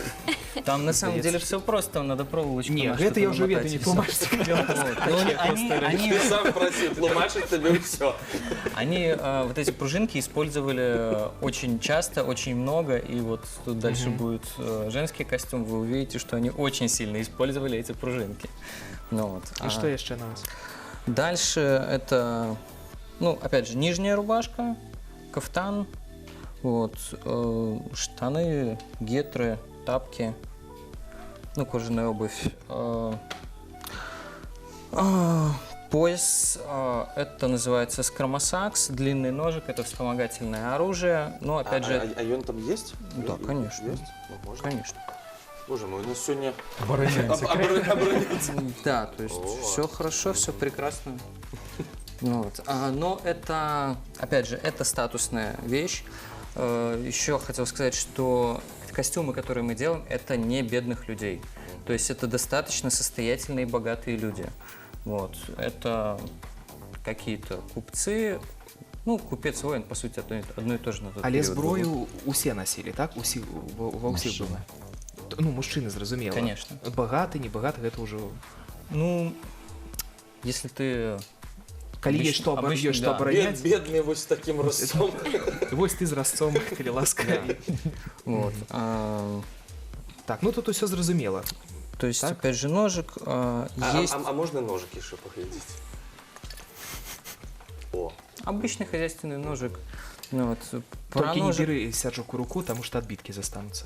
Там на самом деле все просто, там надо проволочку. не, на гэта что-то я уже намотать, веду, и не всё. тлумачце. Они, Просил тлумачить тебе все. вот эти пружинки использовали очень часто, очень много, и вот тут дальше будет женский костюм, вы увидите, что они очень сильно использовали эти пружинки. Ну, вот. І што яшчэ на вас? Дальше это, ну, опять же, нижняя рубашка, кафтан, вот, штаны, гетры, тапки, ну, кожаная обувь. Пояс, это называется скромосакс, длинный ножик, это вспомогательное оружие, но, опять же... А он там есть? Да, конечно. Есть? Ну, можно. Конечно. Боже мой, у нас сегодня... Обороняемся. Да, то есть все хорошо, все прекрасно. Ну вот. Но это, опять же, это статусная вещь. Еще хотел сказать, что костюмы, которые мы делаем, это не бедных людей. То есть это достаточно состоятельные и богатые люди. Вот. Это какие-то купцы. Ну, купец-воин, по сути, одно и то же на тот Але период было. зброю усе насілі, так? Ва ўсіх было. Ну, мужчыны, зразумела. Конечно. Багаты, не багаты, гэта ўжо... Ну, если ты... Калі есть што обычно, што да. абараняць, Бедный вот с таким ростом. вось ты з разцом, калі ласка. Вот. Так, ну тут усё зразумела. То есть, Так. опять же, ножик. Есть А можно ножик еще поглядеть? О, обычный хозяйственный ножик. Ну, вот. Толькі не бяры сяджуку руку, таму што адбіткі застануцца.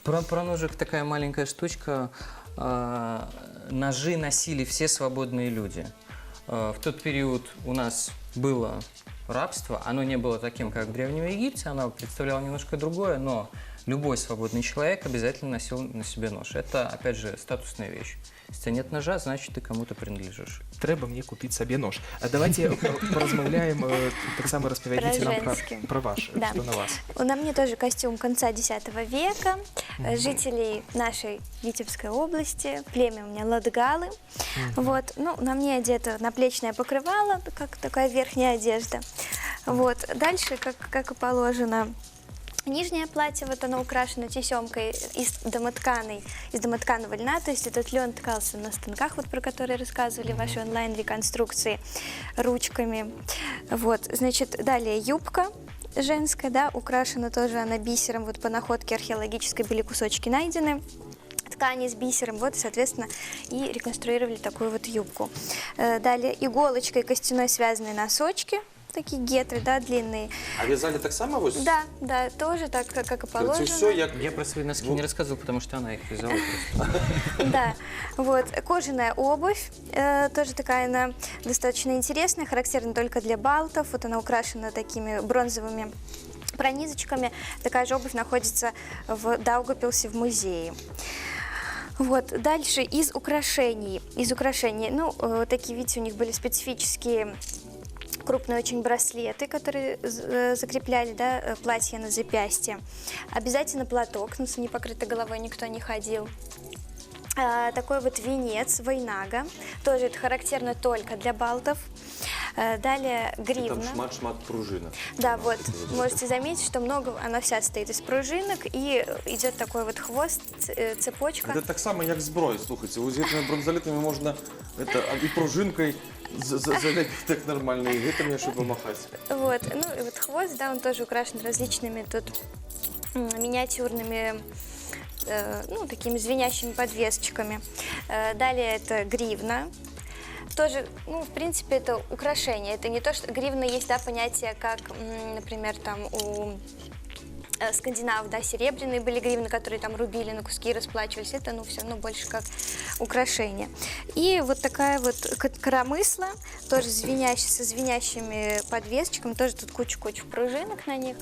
Про ножик такая маленькая штучка. Ножи носили все свободные люди. В тот период у нас было рабство. Оно не было таким, как в Древнем Египте. Оно представляло немножко другое, но любой свободный человек обязательно носил на себе нож. Это, опять же, статусная вещь. Если нет ножа, значит, ты кому-то принадлежишь. Трэба мне купіць сабе нож. Давайте поразмаўляем, таксама распавядзіце нам женскі. пра ваш, Да. што на вас. На мне тоже костюм конца X века, жителей нашей Витебской области, племя у меня Ладгалы. Вот. Ну, на мне одето наплечное покрывало, как такая верхняя одежда. Вот. Дальше, как и положено, нижнее платье, вот оно украшено тесемкой из домотканого льна, то есть этот лен ткался на станках, вот про которые рассказывали в вашей онлайн-реконструкции, ручками. Вот, значит, далее юбка женская, да, украшена тоже она бисером, вот по находке археологической были кусочки найдены, ткани с бисером, вот, соответственно, и реконструировали такую вот юбку. Далее иголочкой костяной связанные носочки, такие гетры, да, длинные. а вязали так само? Вот? Да, тоже так, как и положено. Все, я... Я про свои носки не рассказывал, потому что она их вязала просто. Да, вот, кожаная обувь, тоже такая она достаточно интересная, характерна только для балтов, вот она украшена такими бронзовыми пронизочками, такая же обувь находится в Даугавпилсе в музее. Вот, дальше из украшений, ну, такие, видите, у них были специфические крупные очень браслеты, которые закрепляли, да, платье на запястье. Обязательно платок, но с непокрытой головой никто не ходил. Такой вот венец, вайнага, тоже это характерно только для балтов. Далее Там гривна. шмат пружина. Да, вот, можете заметить, что много, она вся состоит из пружинок, и идет такой вот хвост, цепочка. Це так само, як зброя, слухайте. Ось цими бронзолетами можна і пружинкою залепить так нормально, и гитами, чтобы помахать. Вот, ну и вот хвост, да, он тоже украшен различными тут миниатюрными, ну, такими звенящими подвесочками. Далее это гривна. Тоже, ну, в принципе, это украшение. Это не то, что гривна есть, да, понятие, как, например, там у скандинавов, да, серебряные были гривны, которые там рубили на куски и расплачивались. Это, ну, все равно больше как украшение. И вот такая вот коромысла, тоже со звенящими подвесочками, тоже тут кучу пружинок на них.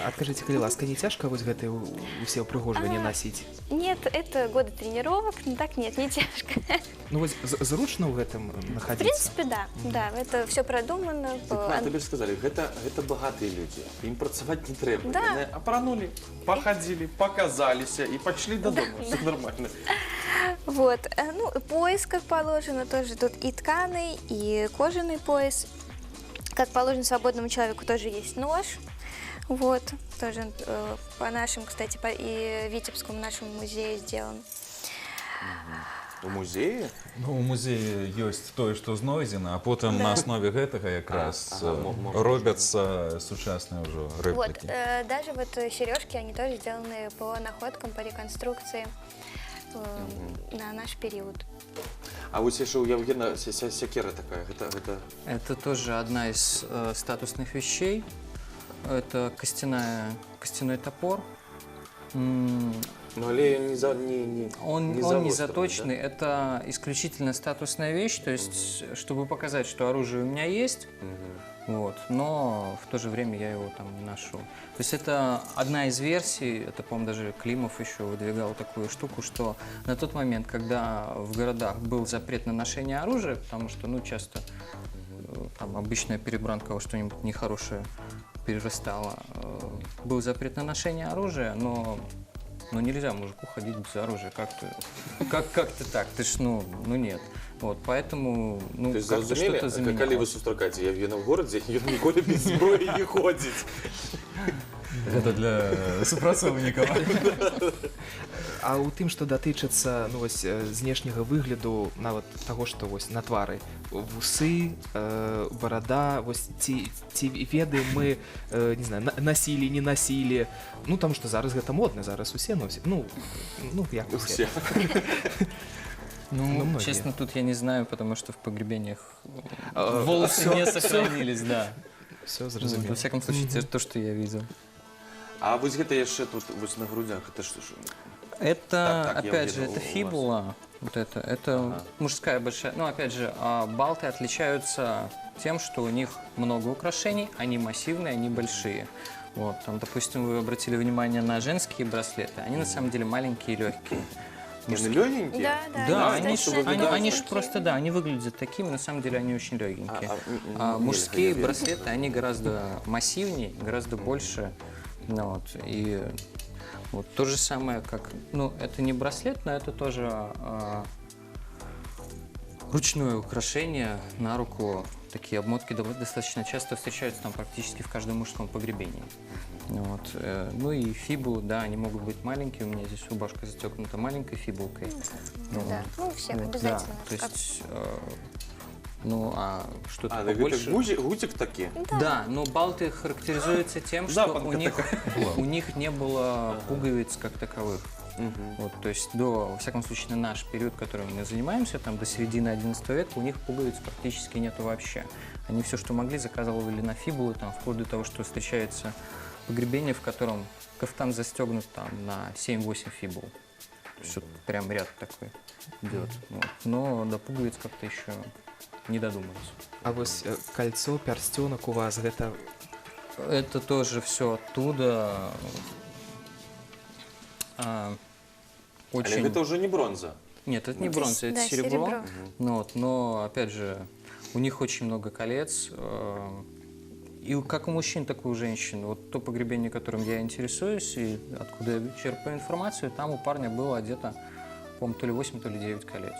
Адкажыце, калі ласка, не цяжка вось гэтыя усе ўпрыгожванні насіць? Нет, это годы тренировок, но так нет, не тяжко. Ну вось зручна ў гэтым В находиться? принципе, да, да, это все продумано. Тебе ж сказали, гэта багатыя людзі. Ім працаваць не трэба. Да. Яны апранули, походили, показалися и пошли додому. Все нормально. Вот, ну, пояс, как положено, тоже тут и тканый, и кожаный пояс. Как положено свободному человеку, тоже есть нож. Вот, тоже по нашему, кстати, и Витебскому нашему музею сделан. У музеі? Ну, у музеі ёсць тое, што знойдзена, а потым на аснове гэтага якраз можна робяцца сучасныя ўжо Вот, рэплікі. даже вот сережки, они тоже сделаны по находкам, по реконструкции на наш период. А ось яшчэ у Евгена сякера такая. Это тоже одна из статусных вещей. Это костяной топор. Ну, але Он не заточенный, да? это исключительно статусная вещь, то есть, чтобы показать, что оружие у меня есть, вот, но в то же время я его там не ношу. То есть это одна из версий, это, по-моему, даже Климов еще выдвигал такую штуку, что на тот момент, когда в городах был запрет на ношение оружия, потому что, ну, часто там обычная перебранка во что-нибудь нехорошее перерастала, был запрет на ношение оружия, но нельзя мужику ходить без оружия, как-то так, ты ж, ну нет. Вот, поэтому, ну, То есть, как-то зразумели, что-то заменялось. калі вы сустракаеце Евгена в горадзе, ён ніколі без зброі не ходзіць. Гэта для супрацоўнікаў. А ў тым, што датычыцца, ну, вось, знешняга выгляду, нават таго, што вось на твары, вусы, барада, вось, ці ведаем мы, не знаю, насілі, не насілі, ну, таму што зараз гэта модна, зараз усе носяць, ну, як усе. Ну, многие. честно, тут я не знаю, потому что в погребениях волосы не сохранились, да. Все Ну, зразумела. во всяком случае, это то, что я видел. А вось гэта яшчэ тут вось на грудях, это что ж? Это, Так, я опять же, увидел это у вас. фибула. Вот это мужская большая. Ну, опять же, балты отличаются тем, что у них много украшений, они массивные, они большие. Вот, там, допустим, вы обратили внимание на женские браслеты, они на самом деле маленькие и легкие. Они легенькие? Да, Да, они они, достаточно они ж легкие. просто, да, они выглядят такими, на самом деле они очень легенькие. А Мужские мелко, браслеты, они гораздо массивнее, гораздо больше. Ну, вот, и вот то же самое, как, ну, это не браслет, но это тоже ручное украшение на руку. Такие обмотки достаточно часто встречаются там практически в каждом мужском погребении. Вот. Ну и фибулы, да, они могут быть маленькие. У меня здесь рубашка застегнута маленькой фибулкой. Да, ну, у всех Вот, обязательно. Да, то есть, ну, а что-то А, побольше... это гутик таки? Да, но балты характеризуются тем, что Запонка у них не было пуговиц как таковых. Вот, то есть во всяком случае, на наш период, которым мы занимаемся, там до середины 11 века, у них пуговиц практически нету вообще. Они все, что могли, заказывали на фибулы, там, вплоть до того, что встречается погребение, в котором кафтан застегнут там на 7-8 фибул. То есть вот прям ряд такой идет. Вот. Но до пуговиц как-то еще не додумались. А вось кольцо, перстёнок у вас, гэта... Это тоже все оттуда. Очень... Але это уже не бронза. Нет, это не бронза, это да, серебро. Ну, вот, но, опять же, у них очень много колец. И как у мужчин, так и у женщин. Вот то погребение, которым я интересуюсь, и откуда я черпаю информацию, там у парня было где-то, по-моему, то ли 8, то ли 9 колец.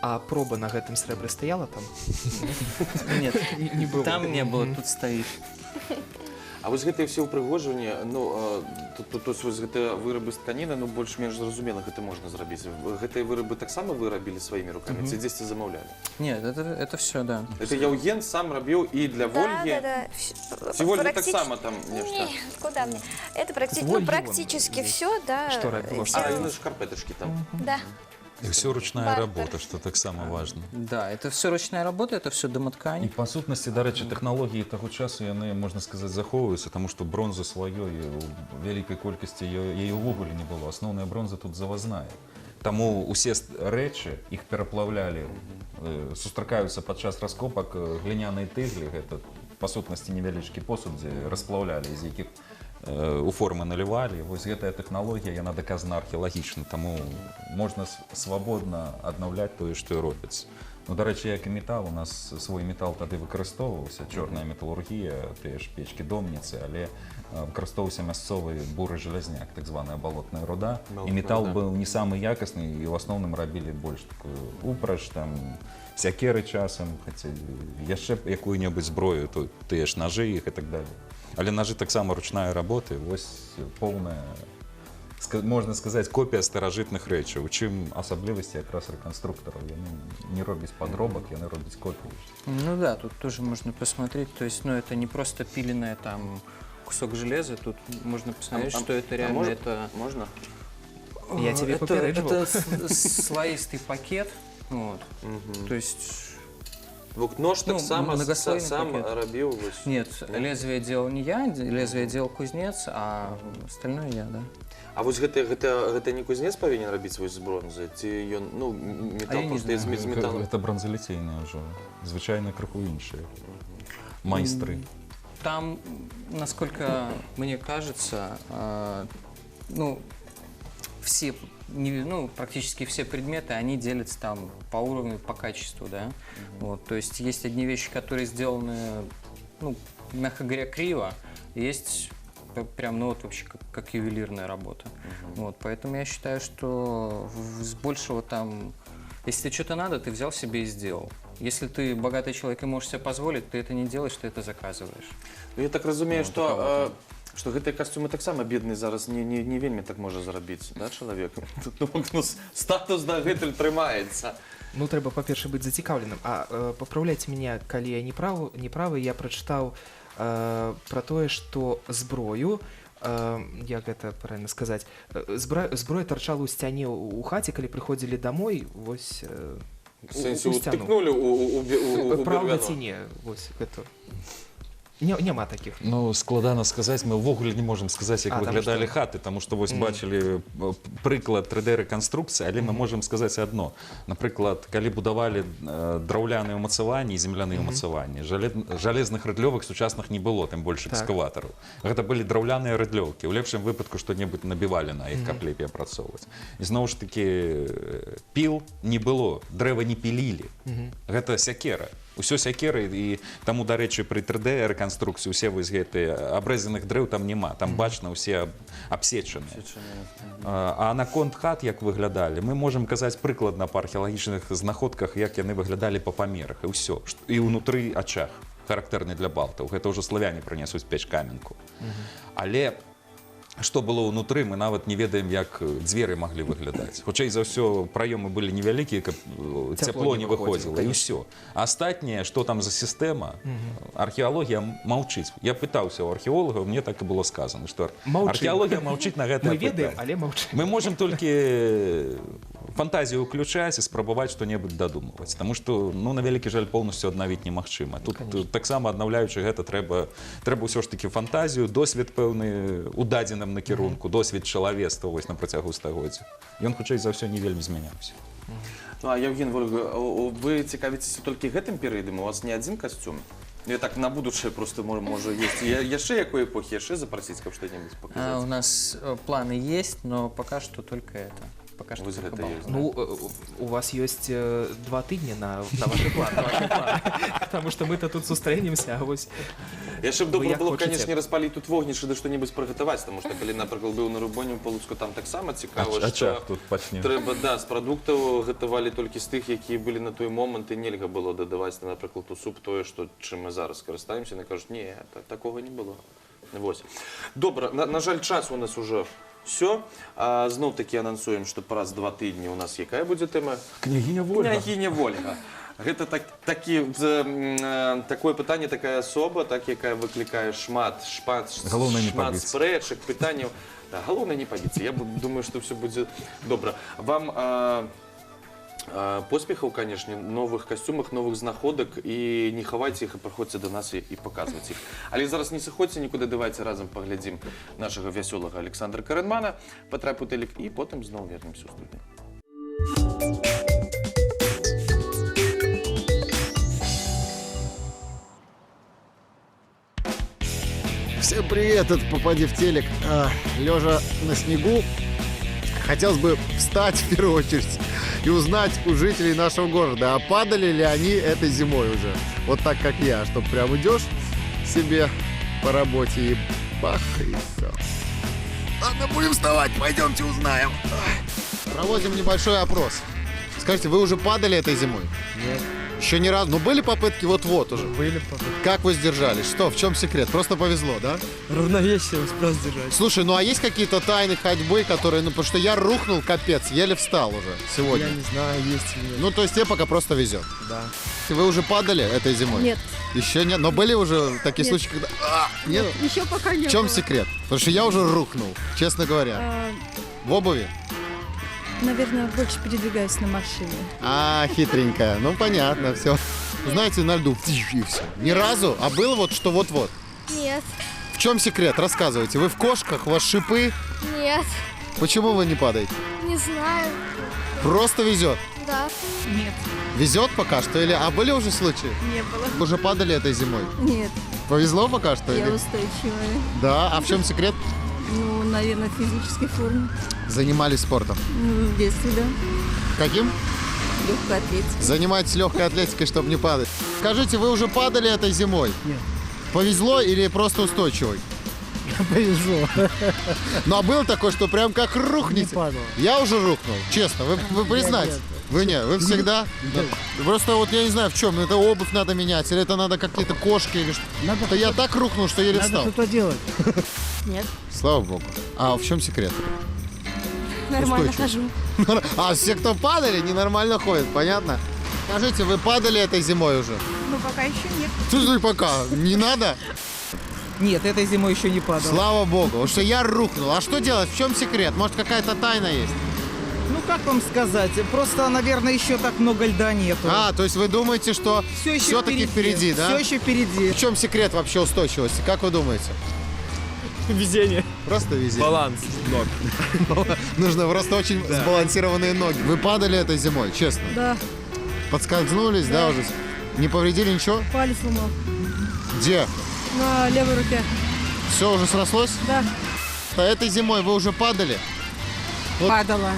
А проба на гэтым срэбры стаяла там? Нет, Не было. там не было, тут стоит. А вось гэтыя все ўпрыгожванні, тут вось гэтыя вырабы з тканіны, больш-менш зразумела, гэта можна зрабіць. Гэтыя вырабы таксама вы рабілі сваімі рукамі, ці дзесьці замаўлялі? Нет, это все, да. Это Яўген сам рабіў і для Вольгі? Да. Ці Вольга таксама там нешта? Нет, куда мне? Это Вольги практически вон все, да. Что робила? А, яны шкарпетачкі там. Да. И все ручная Бартер. работа, что так само важно. Да, это все ручная работа, это все І домоткань. па сутнасці, дарэчы, тэхналогіі таго часу яны, можна сказаць, захоўваюцца, таму што бронзы сваёй у вялікай колькасці яе ўвогуле не было. Асноўная бронза тут завазная. Таму усе рэчы, іх пераплаўлялі, сустракаюцца падчас раскопак глінянай тыглі, гэта па сутнасці невялічкі посуд, дзе расплаўлялі, з якіх у формы налівалі. Вось гэтая тэхналогія, яна даказана археалагічна, таму можна свабодна аднаўляць тое, што і робіцца. Ну, дарэчы, як і метал, у нас свой метал тады выкарыстоўваўся, чорная металургія, тыя ж печкі-домніцы, але выкарыстоўваўся мясцовы буры жалязняк, так званая балотная руда, і метал быў не самы якасны, і ў асноўным рабілі больш такую упраж, там, сякеры часам, хацелі яшчэ якую-небудзь зброю, тыя ж нажы іх і так далее. Але ножи таксама ручная работа, вось поўная, можна сказаць, копія старажытных рэчаў. У чым асаблівасці якраз рэканструктараў? Яны не робяць падробак, яны робяць копію. Ну да, тут тоже можно посмотреть, то есть, это не просто пиленное там кусок железа, тут можно посмотреть, что это реально, это... Можна? Я тебе попередживал. Это слоистый пакет, вот, то есть... Нож так само многослойный сам пакет. рабіў вось. Нет, лезвие делал не я, лезвие делал кузнец, а остальное я, да. А вось гэта не кузнец павінен рабіць вось з бронзы? Ці ён, метал я не просто з металу? Гэта бронзаліцейныя ўжо, звычайна крыху іншыя. Майстры. Там, насколько мне кажется, все, практически все предметы, они делятся там по уровню, по качеству, да. Вот, то есть есть одни вещи, которые сделаны, мягко говоря, криво, есть прям, вообще как ювелирная работа. Вот, поэтому я считаю, что с большего там, если тебе что-то надо, ты взял себе и сделал. Если ты богатый человек и можешь себе позволить, ты это не делаешь, ты это заказываешь. Я так разумею, што гэтыя касцюмы таксама бедны зараз не вельмі так можа зарабіць, да, чалавек? Статус дагэтуль трымаецца. Трэба, па-першае, быць зацікаўленым. Папраўляйце мяне, калі я не правы, я прачытаў пра тое, што зброю, як гэта правильно сказаць, зброя тарчала ў сцяне ў хаце, калі прыходзілі дамой, вось В сэнсе, утыкнулі у Праўда бервяно. ці не, вось гэта. Няма такіх. Складана сказаць, мы ўвогуле не можам сказаць, як выглядалі хаты, таму што вось бачылі прыклад 3D-рэканструкцыі, але мы можам сказаць адно. Напрыклад, калі будавалі драўляныя ўмацаванні і земляныя ўмацаванні, жалезных рыдлёвак сучасных не было, тым больш экскаватараў. Гэта былі драўляныя рыдлёўкі. У лепшым выпадку што-небудзь набівалі на іх, каб лепей апрацоўваць. І зноў ж такі піл не было, дрэва не пілілі. Гэта сякера. Усё сякеры, і таму, дарэчы, пры 3D-рэканструкцыі усе вось гэтыя абрэзаных дрэў там няма, там бачна ўсе абсечаныя. А наконт хат, як выглядалі, мы можам казаць прыкладна па археалагічных знаходках, як яны выглядалі па памерах, і ўсё. І ўнутры ачаг, характэрны для балтаў. Гэта ўжо славяне прынесуць печ каменку. Але што было ўнутры, мы нават не ведаем, як дзверы маглі выглядаць. Хутчэй за ўсё, праёмы былі невялікія, каб цяпло не выходзіла, і ўсё. А астатняе, што там за сістэма, археалогія маўчыць. Я пытаўся ў археолагаў, мне так і было сказана, што археалогія маўчыць на гэтае Мы ведаем, пытанне. але маўчым. Мы можам толькі фантазію ўключаць і спрабаваць што-небудзь дадумваць. Таму што, на вялікі жаль, поўнасцю аднавіць немагчыма. Тут таксама аднаўляючы гэта трэба ўсё ж такі фантазію, досвед пэўны ў дадзеным накірунку, досвед чалавецтва вось на працягу стагоддзя. Ён, хутчэй за ўсё, не вельмі змяняўся. А Яўген, Вольга, вы цікавіцеся толькі гэтым перыядам? У вас не адзін касцюм? Я так на будучае просто можа ёсць. Яшчэ якой эпохі яшчэ запрасіць, каб што-небудзь паказаць? У нас планы есть, но пока что только это. Пока что только балт. У вас есть 2 тыдня на ваши планы. Потому что мы-то тут сустрэнемся, а вось... Яшчэ б Вы добра як было, хочаце. канешне, распаліць тут вогнішча ды што-небудзь прыгатаваць, таму што калі, напрыклад, быў на Рубоні ў Полуцку, там таксама цікава, Ачах тут пачне. трэба, да, з прадуктаў гатавалі толькі з тых, якія былі на той момант, і нельга было дадаваць, напрыклад, у суп тое, што чым мы зараз карыстаемся, яны кажуць, не, такога не было. Вось. Добра, на жаль, час у нас уже все. Зноў такі анансуем, што праз 2 тыдні у нас якая будзе тэма? Княгиня Вольга. Княгиня Вольга. Гэта такое пытанне, такая асоба, так, якая выклікае шмат Галоўнае не пабіцца. спрэчак, пытанняў. Да, галоўнае не пабіцца. Я думаю, што все будзе добра. Вам поспехаў, канешне, новых касцюмах, новых знаходак, і не хавайце іх, а прыходзьце да нас і паказваць іх. Але зараз не сыходзьце нікуды, давайце разам паглядзім нашага вясёлага Александра Карэнмана, «Патрапь у тэлек» і потым зноў вернемся ў студыю. Всем привет, это «Попади в телек». Лежа на снегу, хотелось бы встать в первую очередь и узнать у жителей нашего города, а падали ли они этой зимой уже. Вот так, как я, что прям идешь себе по работе и бах, и все. Ладно, будем вставать, пойдемте узнаем. Проводим небольшой опрос. Скажите, вы уже падали этой зимой? Нет. Еще ни разу. Ну, были попытки вот-вот уже? Были попытки. Как вы сдержались? Что, в чем секрет? Просто повезло, да? Равновесие успел сдержать. Слушай, ну а есть какие-то тайны ходьбы, которые, ну, потому что я рухнул, капец, еле встал уже сегодня. Я не знаю, есть или нет. Ну, то есть тебе пока просто везет. Да. Вы уже падали этой зимой? Нет. Еще нет? Но были уже такие Нет. случаи, когда... Нет? Еще пока не В чем было. секрет? Потому что я уже рухнул, честно говоря. В обуви? Наверное, больше передвигаюсь на машине. Хитренькая. Ну, понятно, все. Знаете, на льду, и все. Ни разу? А было вот, что вот-вот? Нет. В чем секрет? Рассказывайте. Вы в кошках, у вас шипы? Нет. Почему вы не падаете? Не знаю. Просто везет. Да. Нет. Везет пока что? Или... А были уже случаи? Не было. Вы уже падали этой зимой? Нет. Повезло пока что? Я или- устойчивая. Да, а в чем секрет? Ну, наверное, в физической форме. Занимались спортом. Ну, в детстве, да. Каким? Легкая атлетика. Занимайтесь легкой атлетикой, чтобы не падать. Скажите, вы уже падали этой зимой? Нет. Повезло или просто устойчивый? Повезло. Ну а было такое, что прям как Не рухнете? падал. Я уже рухнул, честно, вы признайте. нет. Вы не, вы всегда? Просто вот я не знаю в чем, это обувь надо менять, или это надо какие-то кошки, или что. Надо Да я так рухнул, что еле Надо встал. что-то делать. Нет. Слава богу. А в чем секрет? Нормально Устойчивый. хожу. А все, кто падали, ненормально ходят, понятно? Скажите, вы падали этой зимой уже? Ну, пока еще нет. Слушай, пока, не надо? Нет, этой зимой еще не падал. Слава богу, потому что я рухнул. А что делать? В чем секрет? Может, какая-то тайна есть? Ну, как вам сказать? Просто, наверное, еще так много льда нету. То есть вы думаете, что Все еще все-таки впереди, да? Все еще впереди. В чем секрет вообще устойчивости? Как вы думаете? Везение. Просто везение. Баланс ног. Нужно просто очень сбалансированные ноги. Вы падали этой зимой, честно? Да. Подскользнулись, да, уже? Не повредили ничего? Палец сломал. Где? На левой руке. Все уже срослось? Да. А этой зимой вы уже падали? Вот. Падала.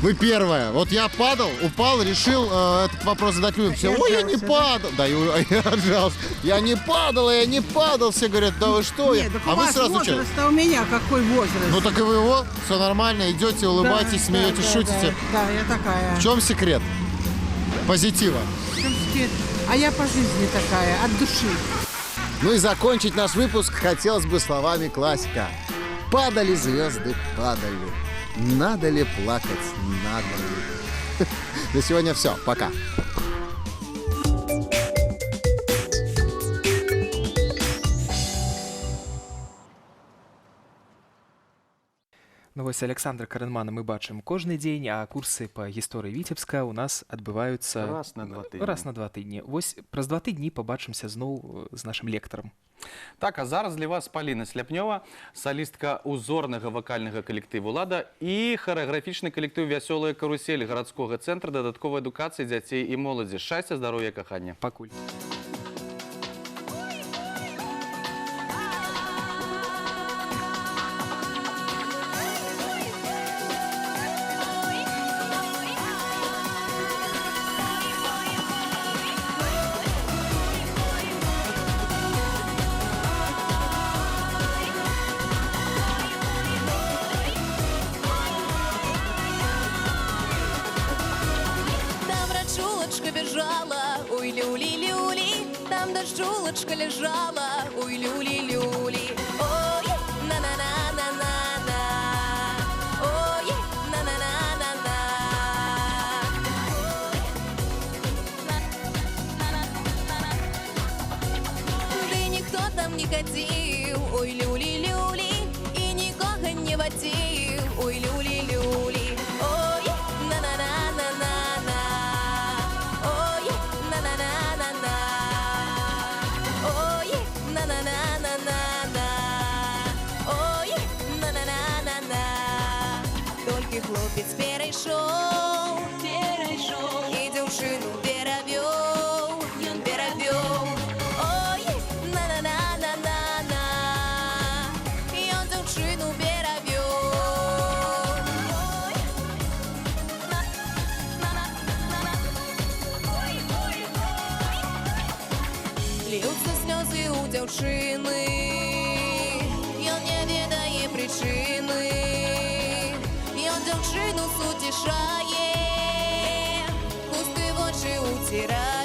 Вы первая. Вот я падал, упал, решил этот вопрос задать людям. Все, ой, я не падал. Да, я отжался. Я не падал. Все говорят, да вы что? Нет, так А у вы вас сразу возраст, что? а у меня какой возраст? Ну так и вы его, все нормально, идете, улыбаетесь, Да, смеетесь, да, шутите. Да, я такая. В чем секрет? Позитива. В чем секрет? А я по жизни такая, от души. Ну и закончить наш выпуск хотелось бы словами классика. Падали звезды, падали. Надо ли плакать? Надо ли. На сегодня все. Пока. Ну вось Александра Карэнмана мы бачым кожны дзень, а курсы па гісторыі Віцебска ў нас адбываюцца Раз на 2 тыдні. Раз на 2 тыдні. Вось праз 2 тыдні пабачымся зноў з нашым лектарам. Так, а зараз для вас Паліна Сляпнёва, салістка узорнага вакальнага калектыву «Лада» і харэаграфічны калектыў «Вясёлая карусель» гарадскога цэнтра дадатковай адукацыі дзяцей і моладзі. Шчасця, здароўя, кахання. Пакуль. там дождулочка лежала, ой, люли-люли. Ой, на-на-на-на-на-на. Ой, на-на-на-на-на. Да ніхто там не ходил, ой, люли-люли. И никого не водил, ой, люли-люли. Ой, на-на-на-на-на-на. Ой, на-на-на-на-на. Ой, на-на-на-на-на-на. Ой, на-на-на-на-на. Толькі хлопець перайшоў, і дзяўчыну перавёў, ён перавёў. Ой, на-на-на-на-на-на. Ён дзяўчыну перавёў. Льюцца слёзы у дзяўчыны, ён не ведае прычыны. Ён дзяўчыну суцішае, пусты вочы ўцірае.